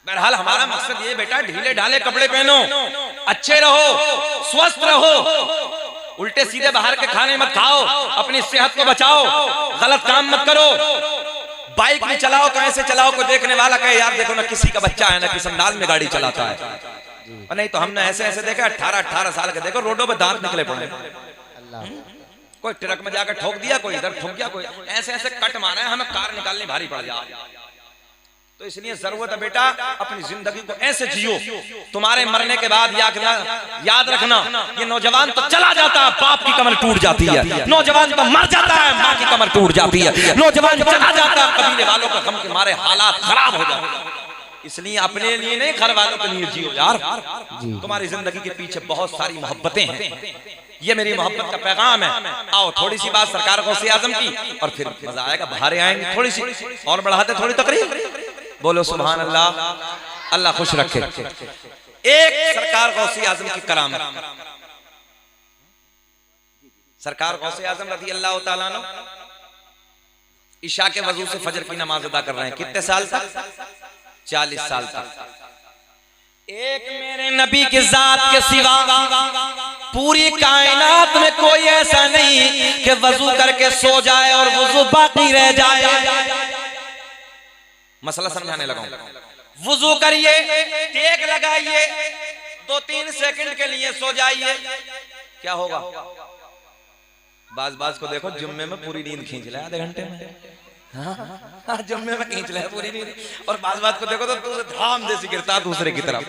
बहरहाल हमारा मकसद ये बेटा ढीले ढाले कपड़े पहनो, अच्छे रहो, स्वस्थ रहो, उल्टे सीधे बाहर के खाने मत खाओ, अपनी सेहत को बचाओ, गलत काम मत करो। बाइक में चलाओ तो ऐसे चलाओ को देखने वाला कहे यार देखो ना किसी का बच्चा है ना किस अंदाज में गाड़ी चलाता है, और नहीं तो हमने ऐसे ऐसे देखा 18-18 साल के देखो रोडों पे दांत निकले पड़े, कोई ट्रक में जाकर ठोक दिया, कोई इधर ठोक गया, कोई ऐसे ऐसे कट मारा है, हमें कार निकालनी भारी पड़ जाए। तो इसलिए जरूरत है बेटा अपनी जिंदगी को ऐसे जियो, तुम्हारे मरने के बाद याद रखना ये नौजवान तो चला जाता है, बाप की कमर टूट जाती है, नौजवान तो मर जाता है, माँ की कमर टूट जाती है, नौजवान चला जाता है, कबीले वालों का गम के मारे हालात खराब हो जाते हैं। इसलिए अपने लिए नहीं, घर वालों के लिए जियो यार। तुम्हारी जिंदगी के पीछे बहुत सारी मोहब्बतें हैं, ये मेरी मोहब्बत का पैगाम है। आओ थोड़ी सी बात सरकार गौसे आजम की और फिर मजा आएगा, बहारें आएंगी, थोड़ी सी और बढ़ाते थोड़ी तकरीर। बोलो सुभान अल्लाह, अल्लाह खुश रखे। एक सरकार गौसे आजम की करामत, सरकार गौसे आजम रज़ी अल्लाह तआला अन्हु इशा के वजू से फजर की नमाज अदा कर रहे हैं, कितने साल तक, 40 साल तक। एक मेरे नबी के जात के सिवा पूरी कायनात में कोई ऐसा नहीं कि वजू करके सो जाए और वजू बाकी रह जाए। मसला समझाने लगा, वजू करिए, टेक लगाइए, 2-3 सेकंड के लिए सो जाइए, क्या होगा? बाज को देखो जुम्मे में पूरी नींद खींच ले आधे घंटे में, हाँ जुम्मे में खींच ले पूरी नींद, और बाज को देखो तो धाम जैसी गिरता दूसरे की तरफ।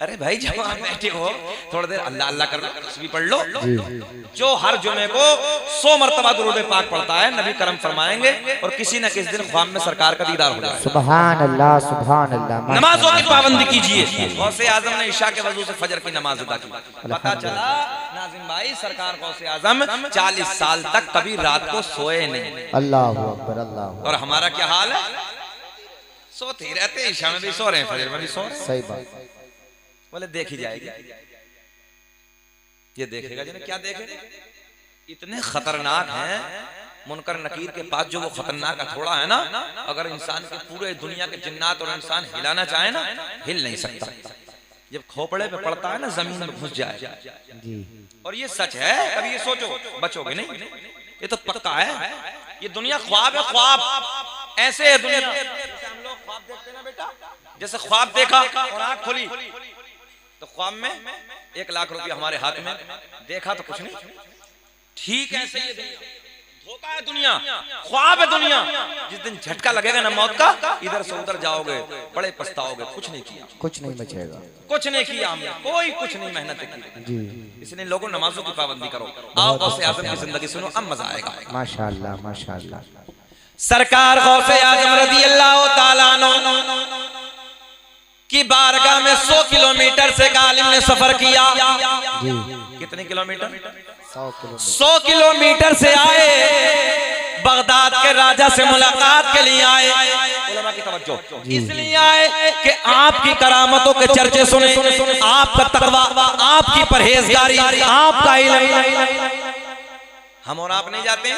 अरे भाई जब आप बैठे हो थोड़ी देर अल्लाह अल्लाह कर लो, तस्बीह पढ़ लो। जो हर जुमे को 100 मरतबा दुरूद पाक पढ़ता है, नबी करम फरमाएंगे और किसी न किसी दिन ख्वाब में सरकार का दीदार हो जाए। सुभान अल्लाह सुभान अल्लाह। नमाजों की पाबंदी कीजिए। गौसे आजम ने इशा के वजू से फजर की नमाज अदा की। पता चला नाज़िम भाई सरकार गौसे आजम 40 साल तक कभी रात को सोए नहीं। अल्लाहु अकबर अल्लाह। और हमारा क्या हाल है? सोते ही रहते, ईशा में भी सो रहे हैं, फजर में भी सो रहे हैं। सही बात। बोले देखी जाएगी, ये देखेगा जिन्हें क्या देखेगा। इतने खतरनाक हैं मुनकर नकीर के पास जो वो खतरनाक हथौड़ा है ना, अगर इंसान के पूरे दुनिया के जिन्नात और इंसान हिलाना चाहे ना, हिल नहीं सकता। जब खोपड़े पे पड़ता है ना जमीन में घुस जाए जी। और ये सच है, कभी ये सोचो बचोगे नहीं, ये तो पक्का है। ये दुनिया ख्वाब है, ख्वाब ऐसे है दुनिया। हम लोग ख्वाब देखते ना बेटा, जैसे ख्वाब देखा और आंख खुली तो ख्वाब में 1 लाख रुपया हमारे हाथ में, देखा तो कुछ नहीं। ठीक है, सही है, धोखा है दुनिया, ख्वाब है दुनिया। जिस दिन झटका लगेगा ना मौत का, इधर से उधर जाओगे, बड़े पछताओगे। कुछ नहीं किया, कुछ नहीं बचेगा, कुछ नहीं किया हमने, कोई कुछ नहीं मेहनत की जी। इसलिए लोगों नमाजों की पाबंदी करो। आओ गौसे आजम की जिंदगी सुनो, अब मजा आएगा। माशाअल्लाह माशाअल्लाह। सरकार गौसे आजम रज़ी अल्लाह ताला अन्हु की बारगाह में 100 किलोमीटर से एक आलिम ने सफर किया जी। कितने किलोमीटर? 100 किलोमीटर से आए, बगदाद के राजा से मुलाकात के लिए आए। उलमा की तवज्जो, इसलिए आए कि आपकी करामतों के चर्चे सुने, आपका तकवा, आपकी परहेजगारी, आपका इल्म। हम और आप नहीं जाते?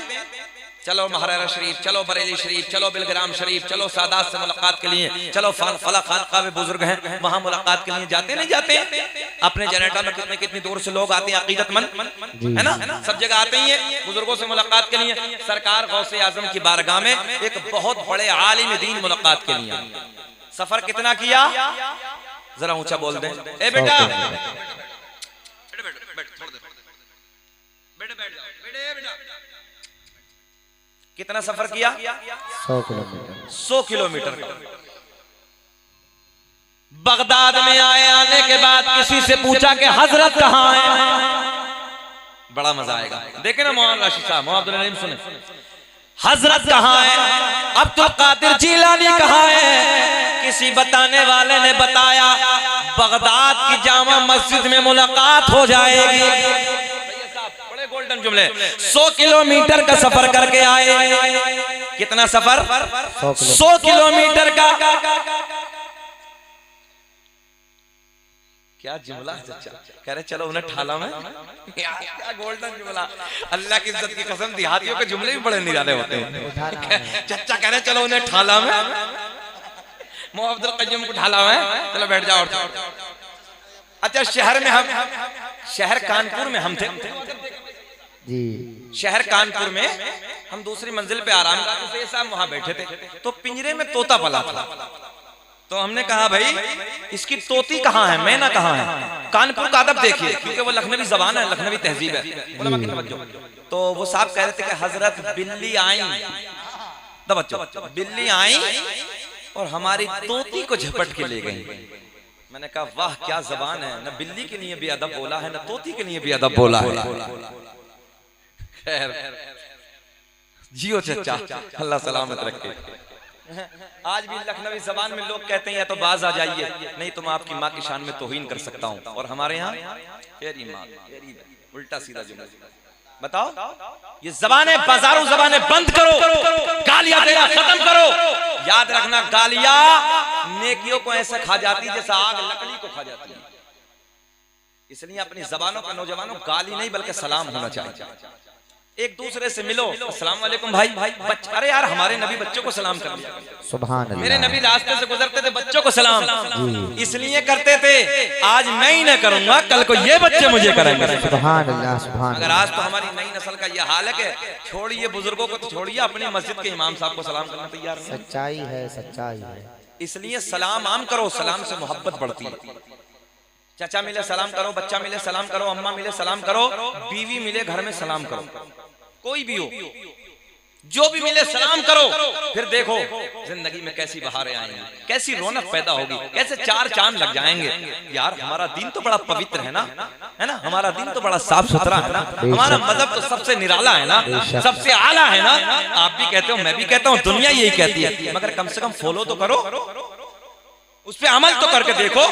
चलो महारारा शरीफ, चलो बरेली शरीफ, चलो बिलग्राम शरीफ, चलो सादात से मुलाकात के लिए, चलो फला खानका में बुजुर्ग हैं वहां मुलाकात के लिए जाते नहीं जाते? अपने जनरेटर में कितने कितनी दूर से लोग आते हैं, अकीदतमंद है ना, सब जगह आते ही हैं बुजुर्गों से मुलाकात के लिए। सरकार गौसे आजम की बारगाह में एक बहुत बड़े आलिम दीन मुलाकात के लिए। सफर कितना किया? जरा ऊंचा बोल दें। ए बेटा कितना सफर किया? 100 किलोमीटर। 100 किलोमीटर। बगदाद में आए, आने के बाद किसी से पूछा कि हजरत कहाँ है? बड़ा मजा आएगा, देखे ना मौलाना राशिद साहब, मोहम्मद अलीम सुने। हजरत कहाँ है? अब्दुल कादिर जीलानी कहाँ है? किसी बताने वाले ने बताया बगदाद की जामा मस्जिद में मुलाकात हो जाएगी। गोल्डन जुमले। 100 किलोमीटर का सफर करके आए। कितना सफर? 100 किलोमीटर का। क्या जुमला चचा, कह रहे चलो उन्हें ठाला में। क्या गोल्डन जुमला, अल्लाह की इज्जत की कसम, देहातियों के जुमले भी बड़े निराले होते हैं। चचा कह रहे चलो उन्हें ठाला में, मोहम्मद अब्दुल कय्यूम को ठाला में, चलो बैठ जाओ। अच्छा शहर में हम, शहर कानपुर में हम थे जी। शहर कानपुर में हम दूसरी मंजिल पे आराम करते थे, साहब वहां बैठे थे तो पिंजरे में तोता पला था। तो हमने कहा भाई इसकी तोती कहाँ है, मैना कहाँ है? कानपुर का अदब देखिए, क्योंकि वो लखनवी जबान है, लखनवी तहजीब है। तो वो साहब कह रहे थे कि हजरत बिल्ली आई, बिल्ली आई और हमारी तोती को झपट के ले गई। मैंने कहा वाह क्या जबान है, न बिल्ली के लिए भी अदब बोला है, न तोती के लिए भी अदब बोला है। जियो चचा, अल्लाह सलामत रखे। आज भी लखनवी जबान में लोग कहते हैं या तो बाज आ जाइए, नहीं तो मैं आपकी माँ की शान में तौहीन कर सकता हूँ। और हमारे यहाँ तेरी माँ, उल्टा सीधा जुमला। बताओ, ये जबानें, बाजारू जबानें बंद करो, गालियां देना खत्म करो। याद रखना गालियां नेकियों को ऐसे खा जाती जैसा आग लकड़ी को खा जाती है। इसलिए अपनी जबानों का नौजवानों गाली नहीं बल्कि सलाम होना चाहिए। एक दूसरे से मिलो, अस्सलाम वालेकुम भाई। अरे यार हमारे नबी बच्चों को सलाम कर दिया, सुभान अल्लाह। मेरे नबी रास्ते से गुजरते थे बच्चों को सलाम इसलिए करते थे। आज मैं ही नहीं करूंगा, कल को ये बच्चे मुझे करेंगे। सुभान अल्लाह सुभान। अगर आज तो हमारी नई नस्ल का ये हाल है कि छोड़िए बुजुर्गों को, छोड़िए अपनी मस्जिद के इमाम साहब को सलाम करना तैयार नहीं। सच्चाई है, सच्चाई है। इसलिए सलाम आम करो, सलाम से मोहब्बत बढ़ती है। चाचा मिले सलाम करो, बच्चा मिले सलाम करो, अम्मा मिले सलाम करो, बीवी मिले घर में सलाम करो, कोई भी हो। जो भी मिले सलाम करो, फिर देखो जिंदगी में कैसी बहारें आएंगी, कैसी रौनक पैदा होगी, कैसे चार चांद लग जाएंगे। यार हमारा दिन तो बड़ा पवित्र है ना, है ना, हमारा दिन तो बड़ा साफ सुथरा है ना, हमारा मजहब तो सबसे निराला है ना, सबसे आला है ना। आप भी कहते हो, मैं भी कहता हूँ, दुनिया यही कहती है, मगर कम से कम फॉलो तो करो, उस पे अमल तो करके देखो।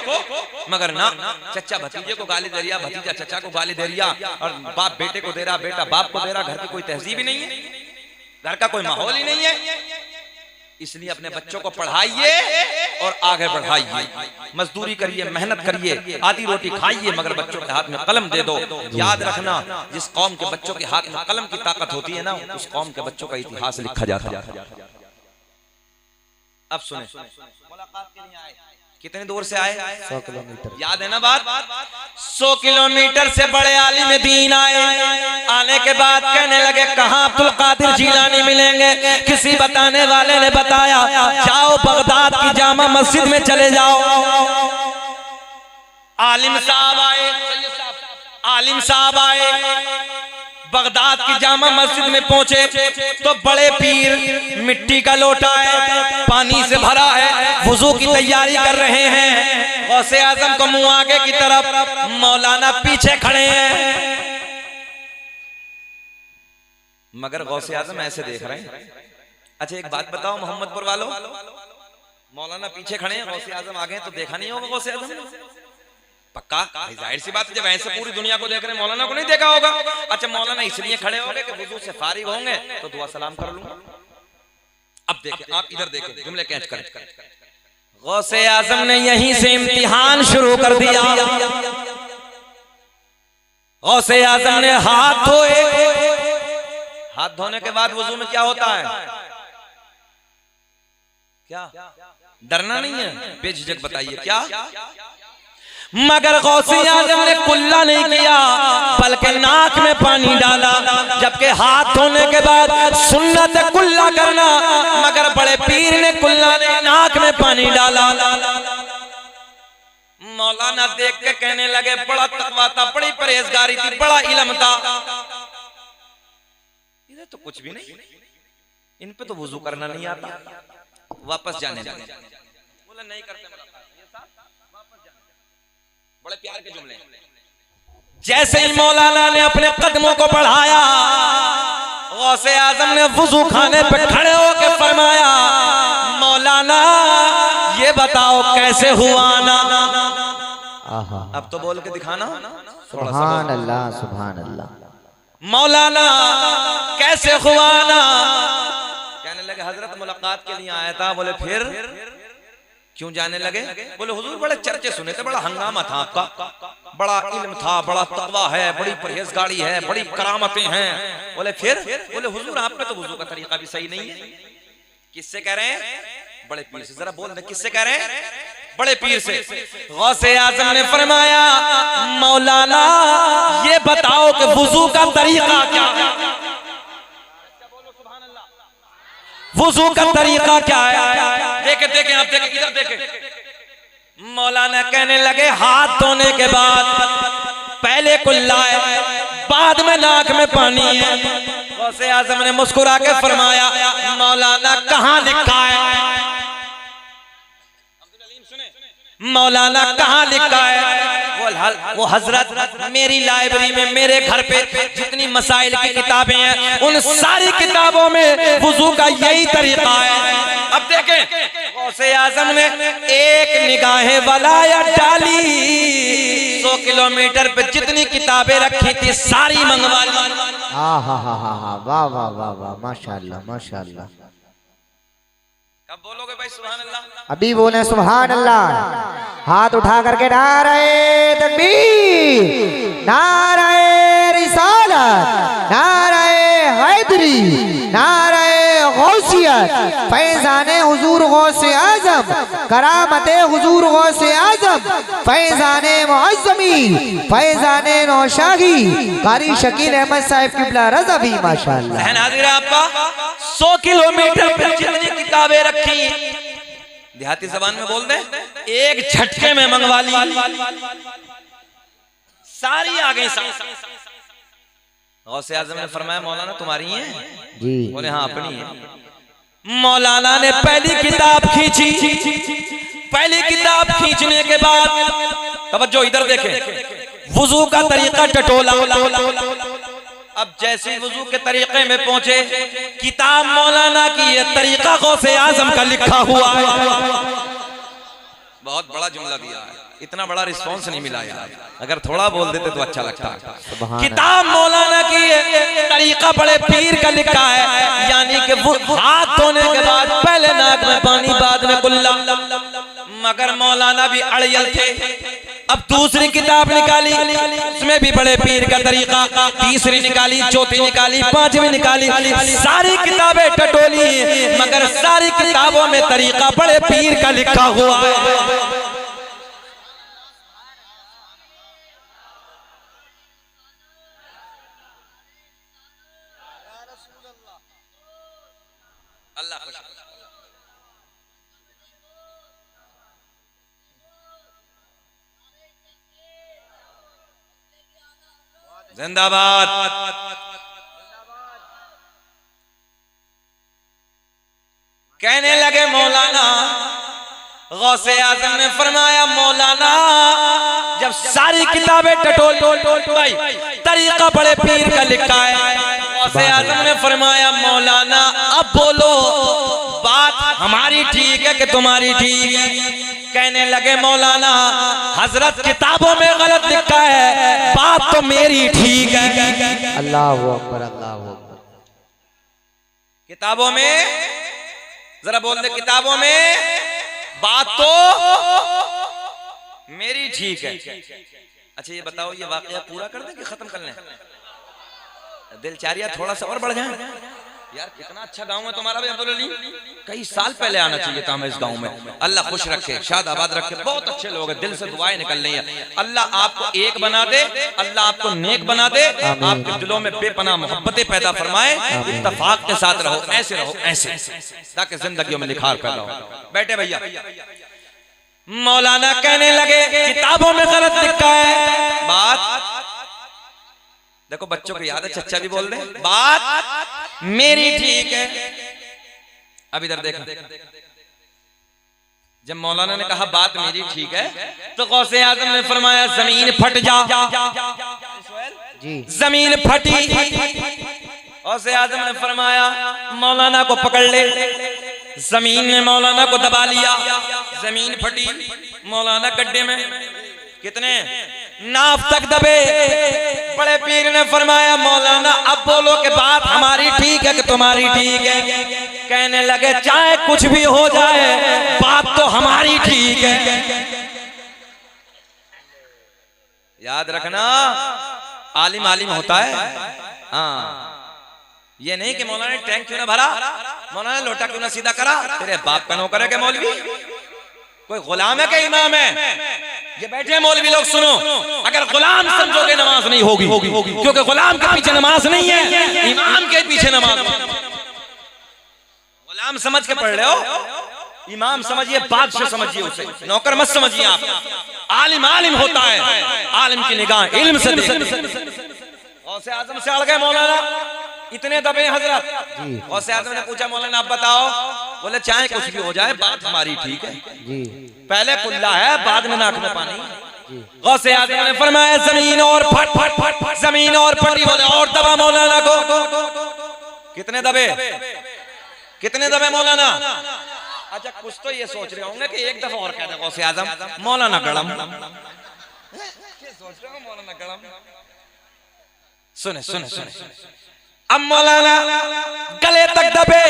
मगर ना, चचा भतीजे को गाली दे रिया, भतीजा चचा को गाली दे रिया, और बाप बेटे को दे रहा, बेटा बाप को दे रहा। घर की कोई तहजीब ही नहीं है, घर का कोई माहौल ही नहीं है। इसलिए अपने बच्चों को पढ़ाइए और आगे बढ़ाइए, मजदूरी करिए, मेहनत करिए, आधी रोटी खाइए, मगर बच्चों के हाथ में कलम दे दो। याद रखना, जिस कौम के बच्चों के हाथ में कलम की ताकत होती है ना, उस कौम के बच्चों का इतिहास लिखा जाता है। अब सुने, मुलाकात के लिए आए, कितने दूर से आए? 100 किलोमीटर। याद है ना बात? 100 किलोमीटर से बड़े आलिम दीन आए। आने के बाद कहने लगे, कहाँ अब्दुल कादिर जीलानी मिलेंगे? किसी बताने वाले ने बताया, जाओ बगदाद की जामा मस्जिद में चले जाओ। आलिम साहब आए, आलिम साहब आए, बगदाद की जामा मस्जिद में पहुंचे तो बड़े पीर मिट्टी का लोटा है, पानी से भरा है, वुजू की तैयारी कर रहे हैं। गौसे आजम को मुंह आगे की तरफ, मौलाना पीछे खड़े हैं। मगर गौसे आजम ऐसे देख रहे हैं। अच्छा एक बात बताओ मोहम्मदपुर वालों, मौलाना पीछे खड़े हैं, गौसे आजम आगे हैं, तो देखा नहीं होगा गौसे आजम? पक्का? जाहिर सी बात है, जब ऐसे पूरी दुनिया को देख रहे हैं, मौलाना को नहीं देखा होगा। अच्छा मौलाना इसलिए खड़े होंगे कि वुजू से फारिग होंगे तो दुआ सलाम कर लूंगा। अब देखें, आप इधर देखें, जुमले कैच करें। गौसे आजम ने यहीं से इम्तिहान शुरू कर दिया। गौसे आजम ने हाथ धोए। हाथ धोने के बाद वुजू में क्या होता है? क्या डरना नहीं है? बेझिझक बताइए क्या? मगर गौसे आजम ने कुल्ला नहीं किया, बल्कि नाक में पानी डाला। जबकि हाथ धोने के बाद सुन्नत है कुल्ला करना, मगर बड़े पीर ने कुल्ला नहीं, नाक में पानी डाला। मौलाना देख के कहने लगे, बड़ा तकवा था, बड़ी परहेजगारी थी, बड़ा इल्म था। इधर तो कुछ भी नहीं, इन पे तो वुजू करना नहीं आता। वापस जाने लगे, बोला नहीं करते, बड़े प्यार के जुमले। जैसे ही मौलाना ने अपने कदमों को बढ़ाया, गौसे आजम ने वुजू खाने पे खड़े होकर फरमाया, मौलाना ये बताओ कैसे हुआ ना? अब तो बोल के दिखाना। सुभान अल्लाह, सुभान अल्लाह। मौलाना कैसे हुआ ना? कहने लगे, हजरत मुलाकात के लिए आया था। बोले फिर क्यों जाने लगे? बोले हुजूर बड़े चर्चे सुने थे, बड़ा हंगामा था आपका, बड़ा इल्म था, बड़ा तकवा है, बड़ी परहेजगारी है, बड़ी करामतें हैं। बोले फिर? बोले हुजूर आप पे तो वुजू का तरीका भी सही नहीं है। किससे कह रहे हैं? बड़े पीर से। जरा बोल रहे किससे कह रहे हैं? बड़े पीर से। गौसे आजम ने फरमाया, मौलाना ये बताओ कि वुजू का तरीका क्या है? वुजू का तरीका क्या है? देखे देखे आप, देखे इधर देखे। मौलाना कहने लगे, हाथ धोने के बाद पहले कुल्ला है, बाद में नाक में पानी है। गौसे आजम ने मुस्कुरा के फरमाया, मौलाना कहाँ लिखा है? मौलाना कहाँ लिखा है? वो हजरत मेरी लाइब्रेरी में, मेरे घर पे जितनी मसाइल की किताबें हैं, उन सारी किताबों में वुजू का यही तरीका है। अब देखें, गौसे आजम ने एक निगाहे वलायत डाली, 100 किलोमीटर पे जितनी किताबें रखी थी सारी मंगवा ली। हाँ हाँ हाँ हाँ हाँ, वाह वाह वाह वाह, माशाल्लाह माशाल्लाह। कब बोलोगे भाई सुभान अल्लाह? अभी बोले सुभान अल्लाह। हाथ उठा करके नारे तकबीर, नारे रिसालत, नारे हैदरी, नारे गौसियत, फैजाने हुजूर गौसे आजम, करामते हुजूर गौसे आजम, फैजाने मुअज़्ज़मी, फैजाने नौशाही, कारी शकील अहमद साहिब किबला रज़ा भी माशाअल्लाह। नाज़िर आपका 100 किलोमीटर पर जितनी किताबें रखी, देहाती जबान में बोल दे, एक झटके में मंगवा ली, सारी आ गई। गौसे आजम ने फरमाया मौलाना तुम्हारी हैं? जी। बोले हाँ अपनी है। मौलाना ने पहली किताब खींची। पहली किताब खींचने के बाद तवज्जो इधर देखें, वुजू का तरीका टटोला। अब जैसे वुजू के तरीके में पहुंचे, किताब मौलाना की ये तरीका गौसे आजम का लिखा हुआ है। बहुत बड़ा जुमला दिया है, इतना बड़ा रिस्पांस नहीं मिला यार, अगर थोड़ा बोल देते तो अच्छा लगता है। किताब मौलाना की तरीका बड़े पीर का लिखा है, यानी कि वो हाथ धोने के बाद पहले नाक में पानी बाद में कुल्ला। मगर मौलाना भी अड़ियल थे। अब दूसरी किताब निकाली, उसमें भी बड़े पीर का तरीका, तीसरी निकाली, चौथी निकाली, पांचवी निकाली, सारी किताबें टटोली, मगर सारी किताबों में तरीका बड़े पीर का लिखा हुआ है। अल्लाह खुश जिंदाबाद। कहने लगे मौलाना, गौसे आजम ने फरमाया मौलाना जब सारी किताबें टटोल भाई तरीका बड़े पीर का लिखा है, गौसे आजम ने फरमाया मौलाना अब बोलो बात हमारी ठीक है कि तुम्हारी ठीक है? कहने लगे मौलाना हजरत किताबों में गलत लिखा है, बात तो मेरी ठीक है। अल्लाहु अकबर, अल्लाहु अकबर। किताबों में जरा बोल दे, किताबों में बात तो मेरी ठीक है। अच्छा ये बताओ, ये वाकया पूरा कर दें कि खत्म कर लें? दिलचारिया थोड़ा सा और बढ़ जाए यार। कितना अच्छा गांव है तुम्हारा भी अब्दुल अली, कई साल पहले आना चाहिए था हमें इस गांव में। अल्लाह खुश रखे, शाद आबाद रखे, बहुत अच्छे लोग हैं, दिल से दुआएं निकल रही हैं। अल्लाह आपको एक बना दे, अल्लाह आपको नेक बना दे, आपके दिलों में बेपनाह मोहब्बतें पैदा फरमाए, इत्तेफाक के साथ रहो, ऐसे रहो ऐसे, ताकि जिंदगियों में निखार पैदा हो। बैठे भैया। मौलाना कहने लगे किताबों में गलत लिखा है, बात देखो बच्चों को याद है, चच्चा भी बोल दे, बात मेरी ठीक है। अब इधर देखो, जब मौलाना ने कहा बात मेरी ठीक है, तो गौसे आजम ने फरमाया जमीन फट जा। जमीन फटी, गौसे आजम ने फरमाया मौलाना को पकड़ ले। जमीन ने मौलाना को दबा लिया, जमीन फटी, मौलाना गड्ढे में कितने नाफ तक दबे। बड़े पीर ने फरमाया मौलाना अब बोलो कि बात हमारी ठीक है कि तुम्हारी ठीक है? कहने लगे चाहे कुछ भी हो जाए, बात तो हमारी ठीक है। याद रखना, आलिम आलिम होता है। हाँ, ये नहीं कि मौलाना ने टैंक क्यों ना भरा, मौलाना ने लोटा क्यों ना सीधा करा, तेरे बाप का नौकर है क्या मौलवी? कोई गुलाम है क्या इमाम है? ये बैठे मौलवी लोग सुनो, अगर गुलाम समझोगे नमाज नहीं होगी, क्योंकि गुलाम के पीछे नमाज नहीं है, इमाम के पीछे नमाज। गुलाम समझ के पढ़ रहे हो, इमाम समझिए, बादशाह समझिए उसे, नौकर मत समझिए आप। आलिम आलिम होता है, आलिम की निगाह इल्म से देखती। गौसे आजम से अड़ गए मौलाना, इतने दबे हजरत। गौसे आजम ने पूछा मौलाना आप बताओ, बोले चाहे कुछ भी हो जाए बात हमारी ठीक है। पहले कुल्ला है, बाद में नाक में पानी। गौसे आजम ने फरमाया जमीन और फट फट फट फट, जमीन और फटी। बोले और दबा मौलाना को। कितने दबे, कितने दबे मौलाना? अच्छा कुछ तो ये सोच रहे होंगे कि एक दफा और कह दे गौसे आजम मौलाना गड़म। सोच रहे हो मौलाना गड़म? सुने सुने सुने, अब मौलाना गले तक दबे।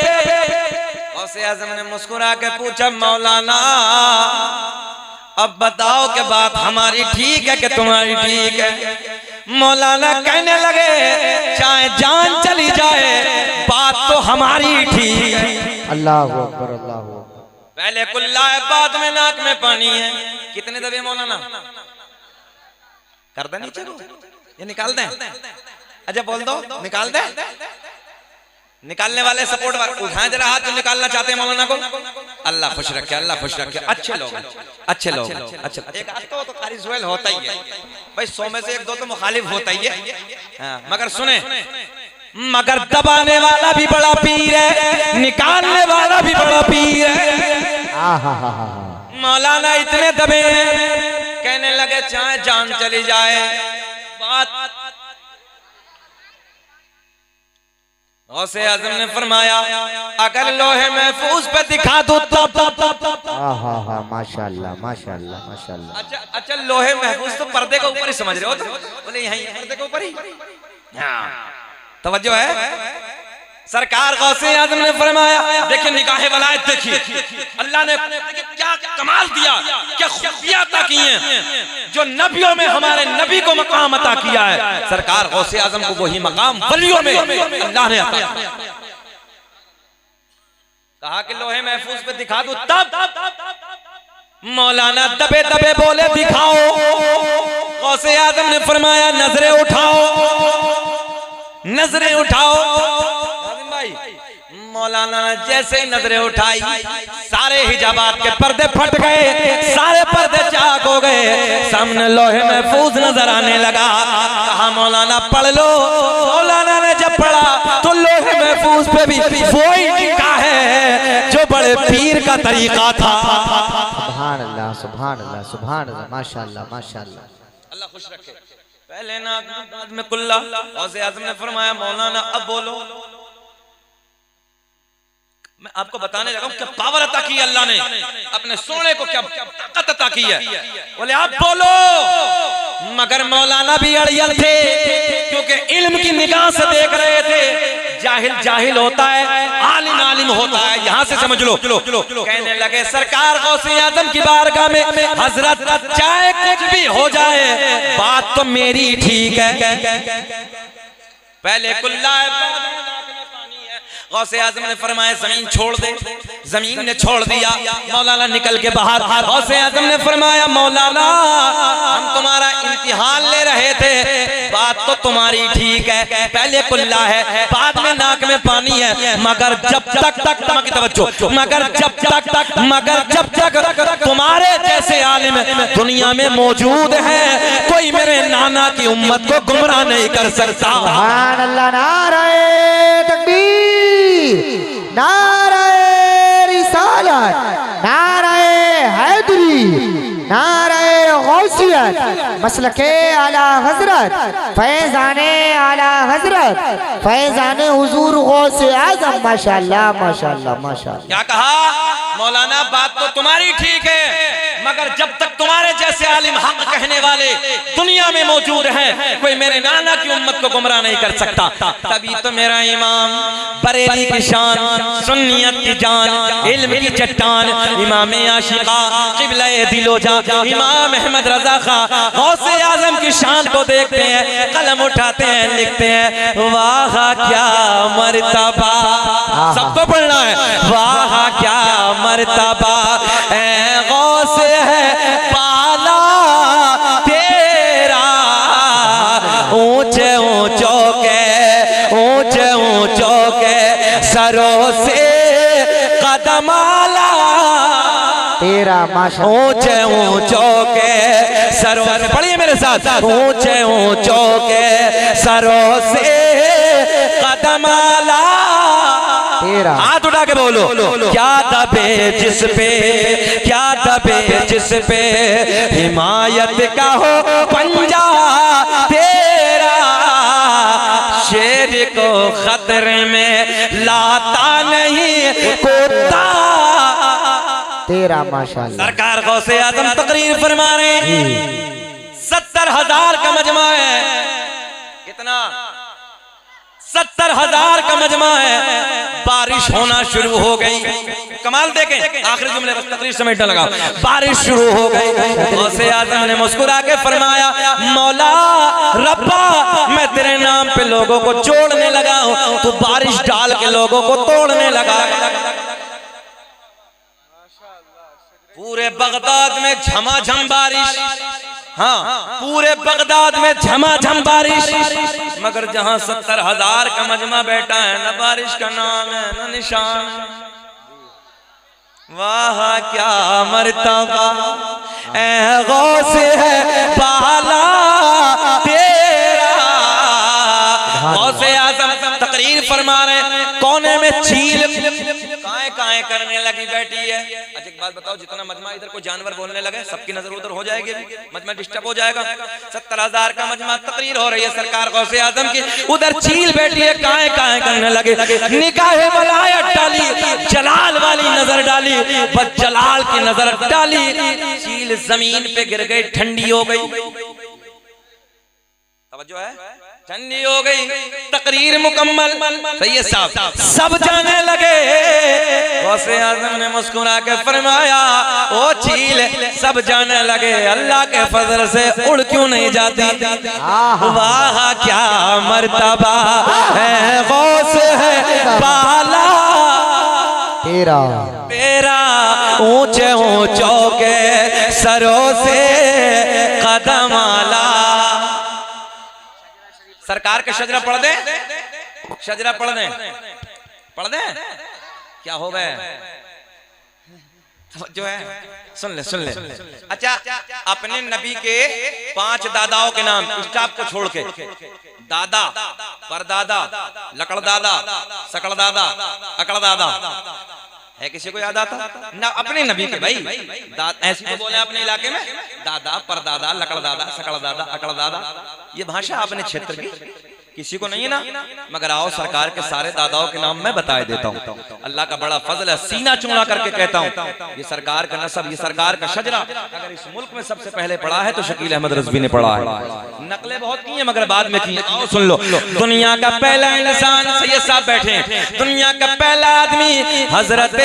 गौसे आजम ने मुस्कुरा के पूछा मौलाना अब बताओ कि बात हमारी ठीक है कि तुम्हारी ठीक है? मौलाना कहने लगे चाहे जान चली जाए, बात तो हमारी ठीक है। अल्लाहु अकबर, अल्लाहु अकबर। पहले कुल्ला है, बाद में नाक में पानी है। कितने दबे मौलाना? कर दे नीचे को, ये निकाल दें। अच्छा बोल दो, निकाल दे। निकालने वाले सपोर्ट उठाएं जरा हाथ जो निकालना चाहते हैं मौलाना को। अल्लाह खुश रखे, अल्लाह खुश रखे। अच्छे लोग, अच्छे लोग, अच्छा एक आता तो कारी सुहेल होता ही है भाई, 100 में से 1-2 तो मुखालिफ होता ही है। हाँ, मगर सुने, मगर दबाने वाला भी बड़ा पीर है, निकालने वाला भी बड़ा पीर है। मौलाना इतने दबे हैं, कहने लगे चाहे जान चली जाए, बात गौसे आज़म ने फरमाया अगर लोहे महफूज पे दिखा दो तब। माशाल्लाह माशाल्लाह माशाल्लाह। अच्छा लोहे महफूज तो पर्दे के ऊपर ही समझ रहे हो? तो बोले यहीं पर्दे के ऊपर ही। हाँ, तवज्जो है। सरकार गौसे आज़म ने फरमाया, देखिए निगाहे वलायत, देखिए अल्लाह ने क्या कमाल दिया, क्या खूबियां अता की हैं जो नबियों में हमारे नबी को मकाम अता किया है। सरकार गौसे आज़म को वही मकाम वलियों में अल्लाह ने अता किया। कहा कि लोहे महफूज पे दिखा दो तब। मौलाना दबे दबे बोले दिखाओ। गौसे आज़म ने फरमाया नजरें उठाओ, नजरें उठाओ। मौलाना ने जैसे ही नजरें उठाई, सारे हिजाबात के पर्दे फट गए, सारे पर्दे चाक हो गए, सामने लोहे महफूज नजर आने लगा। कहा मौलाना पढ़ लो। मौलाना ने जब पढ़ा तो लोहे महफूज पे भी वही लिखा है जो बड़े पीर का तरीका था। सुभान अल्लाह सुभान अल्लाह सुभान अल्लाह, माशाल्लाह माशाल्लाह, अल्लाह खुश रखे। पहले ना बाद में कुल्ला। गौसे आज़म ने फरमाया मौलाना अब बोलो। मैं आपको बताने लगा क्या पावर अता की अल्लाह ने, अपने सोने को क्या ताकत अता की है। बोले आप बोलो। मगर मौलाना भी अड़ियल थे, क्योंकि इल्म की निगाह से देख रहे थे। जाहिल जाहिल होता है, आलिम आलिम होता है, यहाँ से समझ लो। कहने लगे सरकार गौसे आज़म की बारगाह में हजरत चाहे कुछ भी हो जाए, बात तो मेरी ठीक है। पहले कुल्ला है, गौसे आज़म ने फरमाया जमीन छोड़ दे। जमीन ने छोड़ दिया। मौलाना निकल के बाहर। गौसे आज़म ने फरमाया मौलाना हम तुम्हारा इम्तिहान ले रहे थे, बात तो तुम्हारी ठीक है, पहले कुल्ला है, बाद में नाक में पानी है, मगर जब तक मगर जब तक तुम्हारे जैसे आलिम दुनिया में मौजूद है, कोई मेरे नाना की उम्मत को गुमराह नहीं कर सकता। सुभान अल्लाह, नारे तकबीर, नारे रिसालत, नारे हैदरी, नारे गौसियत, मसलके आला हजरत, फैजाने आला हजरत, फैजाने हुजूर गौसे आज़म। माशाल्लाह माशाल्लाह माशाल्लाह। क्या कहा मौलाना? बात तो तुम्हारी ठीक है, मगर जब तक तुम्हारे जैसे आलिम हक कहने वाले दुनिया में मौजूद हैं, कोई मेरे नाना की उम्मत को गुमराह नहीं कर सकता। तभी तो मेरा इमाम बरेली की शान, सुन्नियत की जान, इल्म की चट्टान, इमाम आशिका, क़िबला दिलोजा, इमाम अहमद रज़ा खां गौसे आज़म की शान को देखते हैं, कलम उठाते हैं, लिखते हैं वाह क्या मर्तबा। सबको पढ़ना है, वाह क्या मर्तबा ऐ गौसे है पाला तेरा, ऊंचे ऊंचों के सरों से कदम आला तेरा। माशा ऊंचे ऊंचों के सरों से, पढ़िए मेरे साथ, ऊंचे ऊंचों के सरों से कदम आला। हाथ उठा के बोलो, क्या दबे जिस पे, क्या दबे जिस पे हिमायत का हो पंजा तेरा, शेर को खतरे में लाता नहीं कोता तेरा। माशाल्लाह। सरकार गौसे आज़म तकरीर फरमा रहे हैं, 70,000 का मजमा है। कितना? 70,000 का मजमा है। बारिश होना शुरू हो गई। कमाल देखें, आखिरी जुमले बस तकरीर समेटने लगा। बारिश शुरू हो गई। गौसे आज़म ने मुस्कुरा के फरमाया मौला रब्बा, मैं तेरे नाम पे लोगों को जोड़ने लगा हूं, तू बारिश डाल के लोगों को तोड़ने लगा। पूरे बगदाद में झमाझम बारिश। हाँ, पूरे बगदाद में झमाझम बारिश, मगर जहां 70,000 का मजमा बैठा है, न बारिश का नाम है न निशान। वाह क्या मर्तबा ऐ गौस है बाला तेरा। गौस आज़म तकरीर फरमा रहे, कोने में चील काए काए करने लगी बैठी है। अच्छा एक बात बताओ, जितना मजमा इधर कोई जानवर बोलने लगे सबकी नजर उधर हो जाएगी, मजमा डिस्टर्ब हो जाएगा। 70,000 का मजमा तकरीर हो रही है सरकार गौसे आजम की, उधर चील बैठी है काए काए करने लगे। निगाहे वलायत डाली, जलाल वाली नजर डाली, बस जलाल की नजर डाली, चील जमीन पे गिर गई, ठंडी हो गई। तवज्जो है, ठंडी हो गई। तकरीर मुकम्मल, सही है साहब, सब जाने लगे। गौसे आज़म ने मुस्कुरा के फरमाया, ओ चील सब जाने लगे, अल्लाह के फजल से उड़ क्यों नहीं जाती। वाह क्या मर्तबा है गौस है बाला तेरा, तेरा ऊंचे ऊंचों के सरों से कदम आला। सरकार के शजरा पढ़ दे, शजरा पढ़ दे, पढ़ दे, क्या हो गए जो है, सुन ले सुन ले। अच्छा, अपने नबी के 5 दादाओं के नाम स्टाफ को छोड़ के, दादा, परदादा, लकड़ दादा, सकड़ दादा, अकड़ दादा, है किसी को याद आता ना? अपने नबी के भाई ऐसे तो बोले अपने इलाके में, दादा, परदादा, लकड़ दादा, सकड़ दादा, अकड़ दादा, ये भाषा अपने क्षेत्र की किसी को नहीं है ना। मगर आओ सरकार के सारे दादाओं के नाम मैं बता देता हूँ। अल्लाह का बड़ा फजल है, सीना चूड़ा करके कहता हूँ, ये सरकार का नसब, ये सरकार का शजरा अगर इस मुल्क में सबसे पहले पढ़ा है तो शकील अहमद रज़वी ने पढ़ा है। नकलें बहुत की हैं मगर बाद में की। आओ सुन लो, दुनिया का पहला इंसान, सैयद साहब बैठे हैं, दुनिया का पहला आदमी हजरत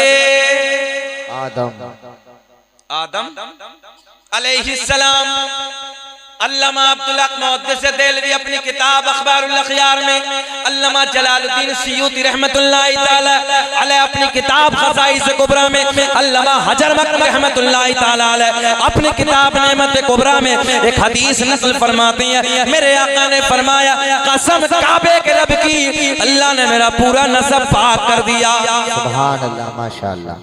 आदम अलैहिस्सलाम। अल्लामा अब्दुल हक मुहद्दिस देलवी अपनी किताब अखबारुल अखयार में, अल्लामा जलालुद्दीन सियूती रहमतुल्लाहि ताला अलैह अपनी किताब खसाइस कुबरा में, अल्लामा हजर मक्की रहमतुल्लाहि ताला अलैह अपनी किताब नेमत कुबरा में एक हदीस नस्ल फरमाते हैं, मेरे आका ने फरमाया, कसम काबे के रब की, अल्लाह ने मेरा पूरा नसब पाक कर दिया। सुभान अल्लाह, माशाअल्लाह।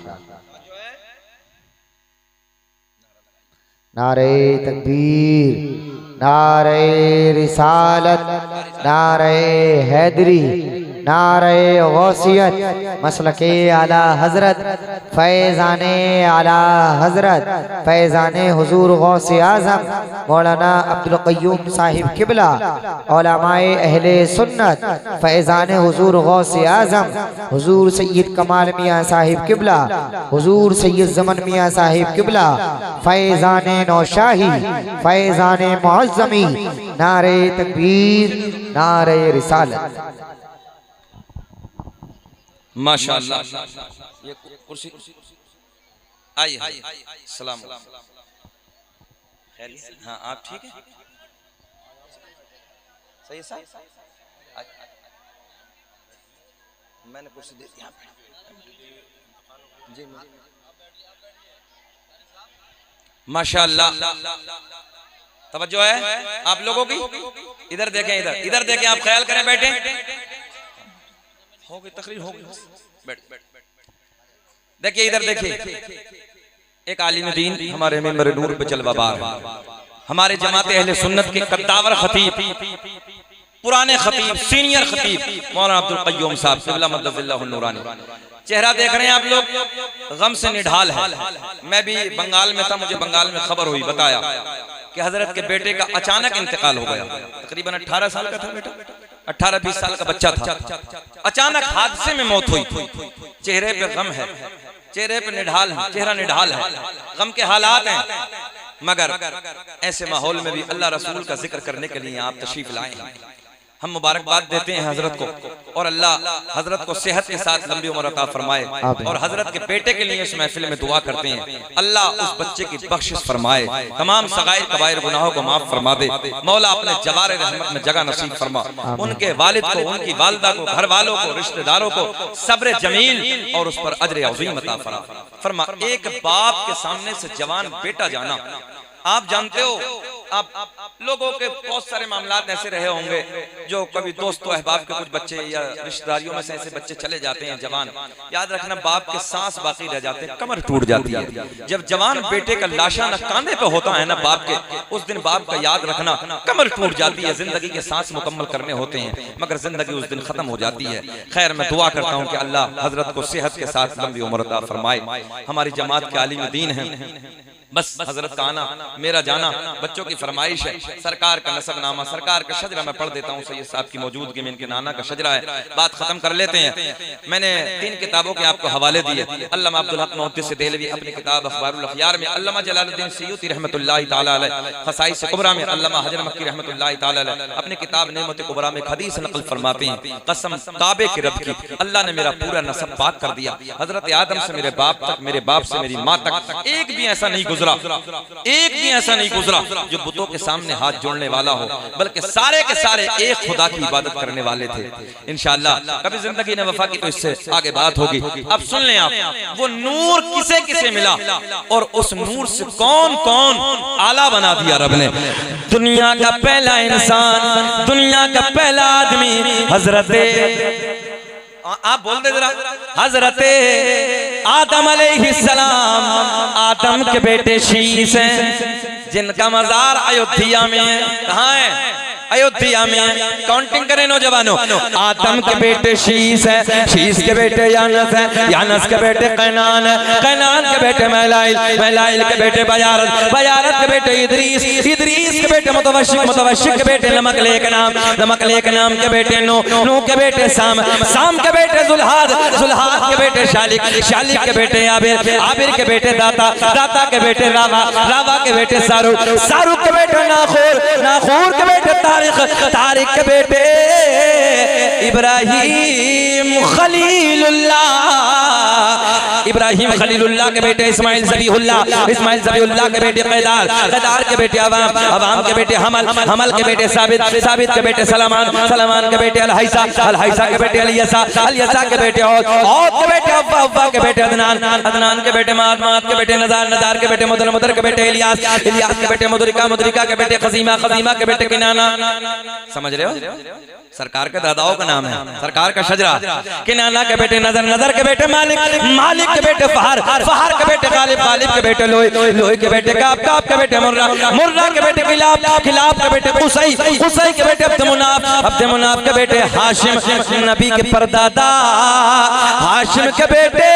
नारे तकबीर, नारे रिसालत, नारे हैदरी, नारे गौसियत, मसलके आला हजरत, फैज़ाने आला हजरत, फैज़ाने हुजूर गौसे आज़म मौलाना अब्दुल क़य्यूम साहिब किबला, उलमाए अहले सुन्नत, फैज़ाने हुजूर गौसे आज़म हुजूर सैयद कमाल मियाँ साहिब किबला, हुजूर सैयद ज़मन मियाँ साहिब किबला, फैज़ाने नौशाही, फैज़ाने मुअज़्ज़मी, नारे तकबीर, नारे रिसालत। माशाअल्लाह। ये कुर्सी आइए, सलाम। हाँ आप ठीक है, सही है। मैंने कुर्सी दे दी जी, माशाअल्लाह। तवज्जो है आप लोगों की, इधर देखें, इधर देखें, आप ख्याल करें, बैठे हो गई तकरीर, हो गई, बैठ। देखिए इधर देखिए, एक आलिम दीन हमारे मिंबर नूर पे जलवा बार, हमारे जमात अहले सुन्नत के कद्दावर खतीब, पुराने खतीब, सीनियर खतीब मौलाना अब्दुल क़य्यूम साहब क़िबला मद्दज़िल्लाहु नूरानी। चेहरा देख रहे हैं आप लोग, गम से निढाल है। मैं भी बंगाल में था, मुझे बंगाल में खबर हुई, बताया कि हजरत के बेटे का अचानक इंतकाल हो गया। तकरीबन 18 साल का था बेटा, 18-20 साल का बच्चा था, अचानक हादसे में मौत हुई। चेहरे पे गम है, चेहरे पे निढाल है, चेहरा निढाल है, गम के हालात हैं। मगर ऐसे माहौल में भी अल्लाह रसूल का जिक्र करने के लिए आप तशरीफ लाए हैं। हम मुबारकबाद देते हैं हजरत को, और अल्लाह हजरत को सेहत के साथ लंबी उम्र अता फरमाए, और हजरत के बेटे के लिए इस महफिल में दुआ करते हैं, अल्लाह उस बच्चे की बख्शिश फरमाए, तमाम सगायर कबायर गुनाहों को माफ फरमा दे, मौला अपने जवार रहमत में जगह नसीब फरमा, उनके वालिद को, उनकी वालिदा को, घर वालों को, रिश्तेदारों को सब्र जमील और उस पर अजर अज़ीम अता फरमा। एक बाप के सामने से जवान बेटा जाना, आप जानते हो अब लोगों के बहुत सारे मामलात ऐसे रहे होंगे जो कभी दोस्तों अहबाब के कुछ बच्चे या रिश्तेदारियों में से ऐसे बच्चे चले जाते हैं जवान, याद रखना बाप के सांस बाकी रह जाते हैं, कमर टूट जाती है। जब जवान बेटे का लाशा न कांधे पे होता है ना बाप के, उस दिन बाप का याद रखना कमर टूट जाती है। जिंदगी के सांस मुकम्मल करने होते हैं मगर जिंदगी उस दिन खत्म हो जाती है। खैर मैं दुआ करता हूँ कि अल्लाह हजरत को सेहत के साथ लंबी उम्र अता फरमाए। हमारी जमात के आलिम दीन है, बस हजरत का आना मेरा जाना बच्चों की फरमाइश है। सरकार का नसबनामा, सरकार का शजरा मैं पढ़ देता हूँ, सैयद साहब की मौजूदगी में इनके नाना का शजरा है, बात खत्म कर लेते हैं। मैंने 3 किताबों के आपको हवाले दिए। अल्लामा अब्दुल हक मुहद्दिस देहलवी अपनी किताब अखबारुल अखयार में, अल्लामा जलालुद्दीन सयूती रहमतुल्लाहि तआला अलैह खसाइस कुबरा में, अल्लामा हजर मक्की रहमतुल्लाहि तआला अलैह अपनी किताब नेमत कुबरा में हदीस नकल फरमाते हैं, कसम काबे के रब की अल्लाह ने मेरा पूरा नसब पाक कर दिया। हजरत आदम से मेरे बाप तक, मेरे बाप से मेरी माँ तक एक भी ऐसा नहीं गुजरा, एक भी ऐसा नहीं गुजरा जो बुतों के सामने हाथ जोड़ने वाला हो, बल्कि सारे के सारे एक खुदा की इबादत करने वाले थे। इंशाअल्लाह कभी जिंदगी ने वफा की तो इससे आगे बात होगी। अब सुन लें आप, वो नूर किसे किसे मिला और उस नूर से कौन कौन आला बना दिया रब ने। दुनिया का पहला इंसान, दुनिया का पहला आदमी हजरत, आप बोल दे जरा, हजरत आदम अलैहिस्सलाम, आदम के बेटे शीश हैं जिनका मजार अयोध्या में है। कहाँ है? अयोध्या में। काउंटिंग करें नौजवानों, आदम के बेटे शीश है, शीश के बेटे यानस है, यानस के बेटे कैनान है, कैनान के बेटे महलाइल, महलाइल के बेटे बयारत, बयारत के बेटे इदरीस, इदरीस के बेटे मुतवशिक, मुतवशिक के बेटे नमकलेक नाम, नमकलेक नाम के बेटे नूह, नूह के बेटे साम, साम के बेटे जुल्हाद, जुल्हाद के बेटे शालिक, शालिक के बेटे आबिर, आबिर के बेटे दाता, दाता के बेटे रावा, रावा के बेटे सारुक, सारुक के बेटे नाखूर, नाखूर के बेटे तारिक के बेटे इब्राहिम खलीलुल्लाह, इब्राहिम खलीलुल्लाह के बेटे इस्माइल ज़बीहुल्लाह, इस्माइल ज़बीहुल्लाह के बेटे क़ैदार, क़ैदार के बेटे अवाम, अवाम के बेटे हमल, हमल के बेटे साबित, साबित के बेटे सलमान, सलमान के बेटे अलहैसा, अलहैसा के बेटे अलियसा, अलियसा के बेटे औद, औद के बेटे अव्वा, अव्वा के बेटे अदनान, अदनान के बेटे माद, माद के बेटे नज़ार, नज़ार के बेटे मुदर, मुदर के बेटे इलियास, इलियास के बेटे मुदरिका, मुदरिका के बेटे खजीमा, खजीमा के बेटे किनाना। समझ रहे हो? सरकार के दादाओं का नाम है, सरकार का शजरा। किनाना के बेटे नजर, नजर के बेटे मालिक, मालिक के बेटे फहर, फहर के बेटे गालिब, गालिब के बेटे लोई, लोई के बेटे काब, काब के बेटे मुर्रा, मुर्रा के बेटे किलाब, किलाब के बेटे कुसई, कुसई के बेटे अब्दुमुनाफ, अब्दुमुनाफ के बेटे हाशिम, नबी के परदादा हाशिम के बेटे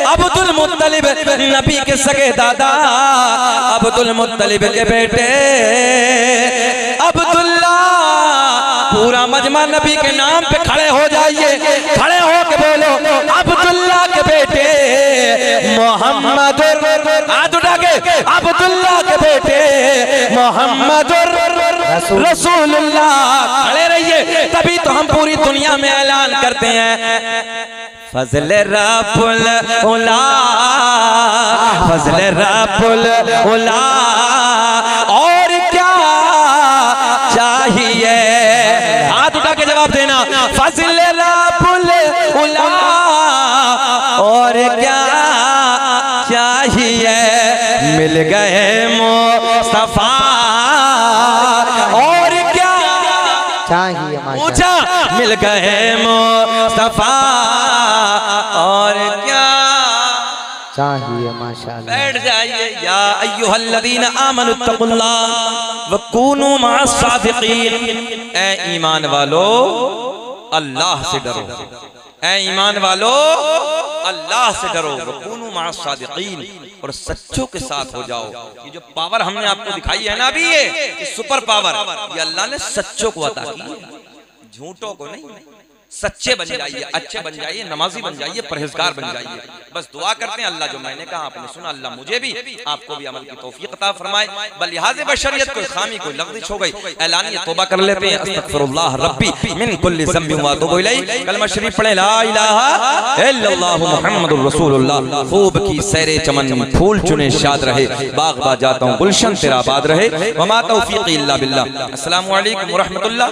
अब्दुल मुत्तलिब, नबी के सगे दादा अब्दुल मुत्तलिब के बेटे अब्दुल्ला। पूरा मजमा नबी के नाम पे खड़े हो जाइए, खड़े हो के बोलो अब्दुल्ला के बेटे मोहम्मद, हाथ उठा के अब्दुल्ला के बेटे मोहम्मद रसूलुल्लाह। खड़े रहिए, तभी तो हम पूरी दुनिया में ऐलान करते हैं फजल रब्बुल उला, फजल रब्बुल उला। और क्या चाहिए? हाथ उठा के जवाब देना, फजल रब्बुल उला। और क्या चाहिए? मिल गए मुस्तफा। और क्या चाहिए? पूछा, मिल गए मुस्तफा। और क्या चाहिए? माशाअल्लाह। बैठ जाइए। या अय्युहल्लज़ीना आमनुत्तकुल्लाह व कूनू मअस-सादिक़ीन। ऐ ईमान वालो अल्लाह से डरो, ऐ ईमान वालो अल्लाह से डरो, व कूनू मअस-सादिक़ीन, और सच्चों के साथ हो जाओ। ये जो पावर हमने आपको दिखाई है ना अभी, ये सुपर पावर, ये अल्लाह ने सच्चों को अता की है, झूठों को नहीं। सच्चे बन जाइए, अच्छे बन जाइए, नमाजी बन जाइए, परहेजगार बन जाइए। बस दुआ करते हैं अल्लाह जो मैंने कहा आपने सुना, अल्लाह मुझे भी आपको भी अमल की तौफीक अता फरमाए। बलिहाज़े बशरियत कोई खामी, कोई लग़ज़िश हो गई, ऐलानिए तौबा कर लेते हैं। अस्तग़फिरुल्लाह रब्बी मिन कुल्लि ज़ंबिन व अतूबु इलैहि। कलमा शरीफ पढ़ें, ला इलाहा इल्लल्लाह मुहम्मदुर रसूलुल्लाह। खूब की सैरे चमन, फूल चुने शाद रहे, बाग बा जाता हूँ गुलशन तेरा आबाद रहे। वमा तौफीक़ी इल्ला बिल्लाह। अस्सलामु अलैकुम व रहमतुल्लाह।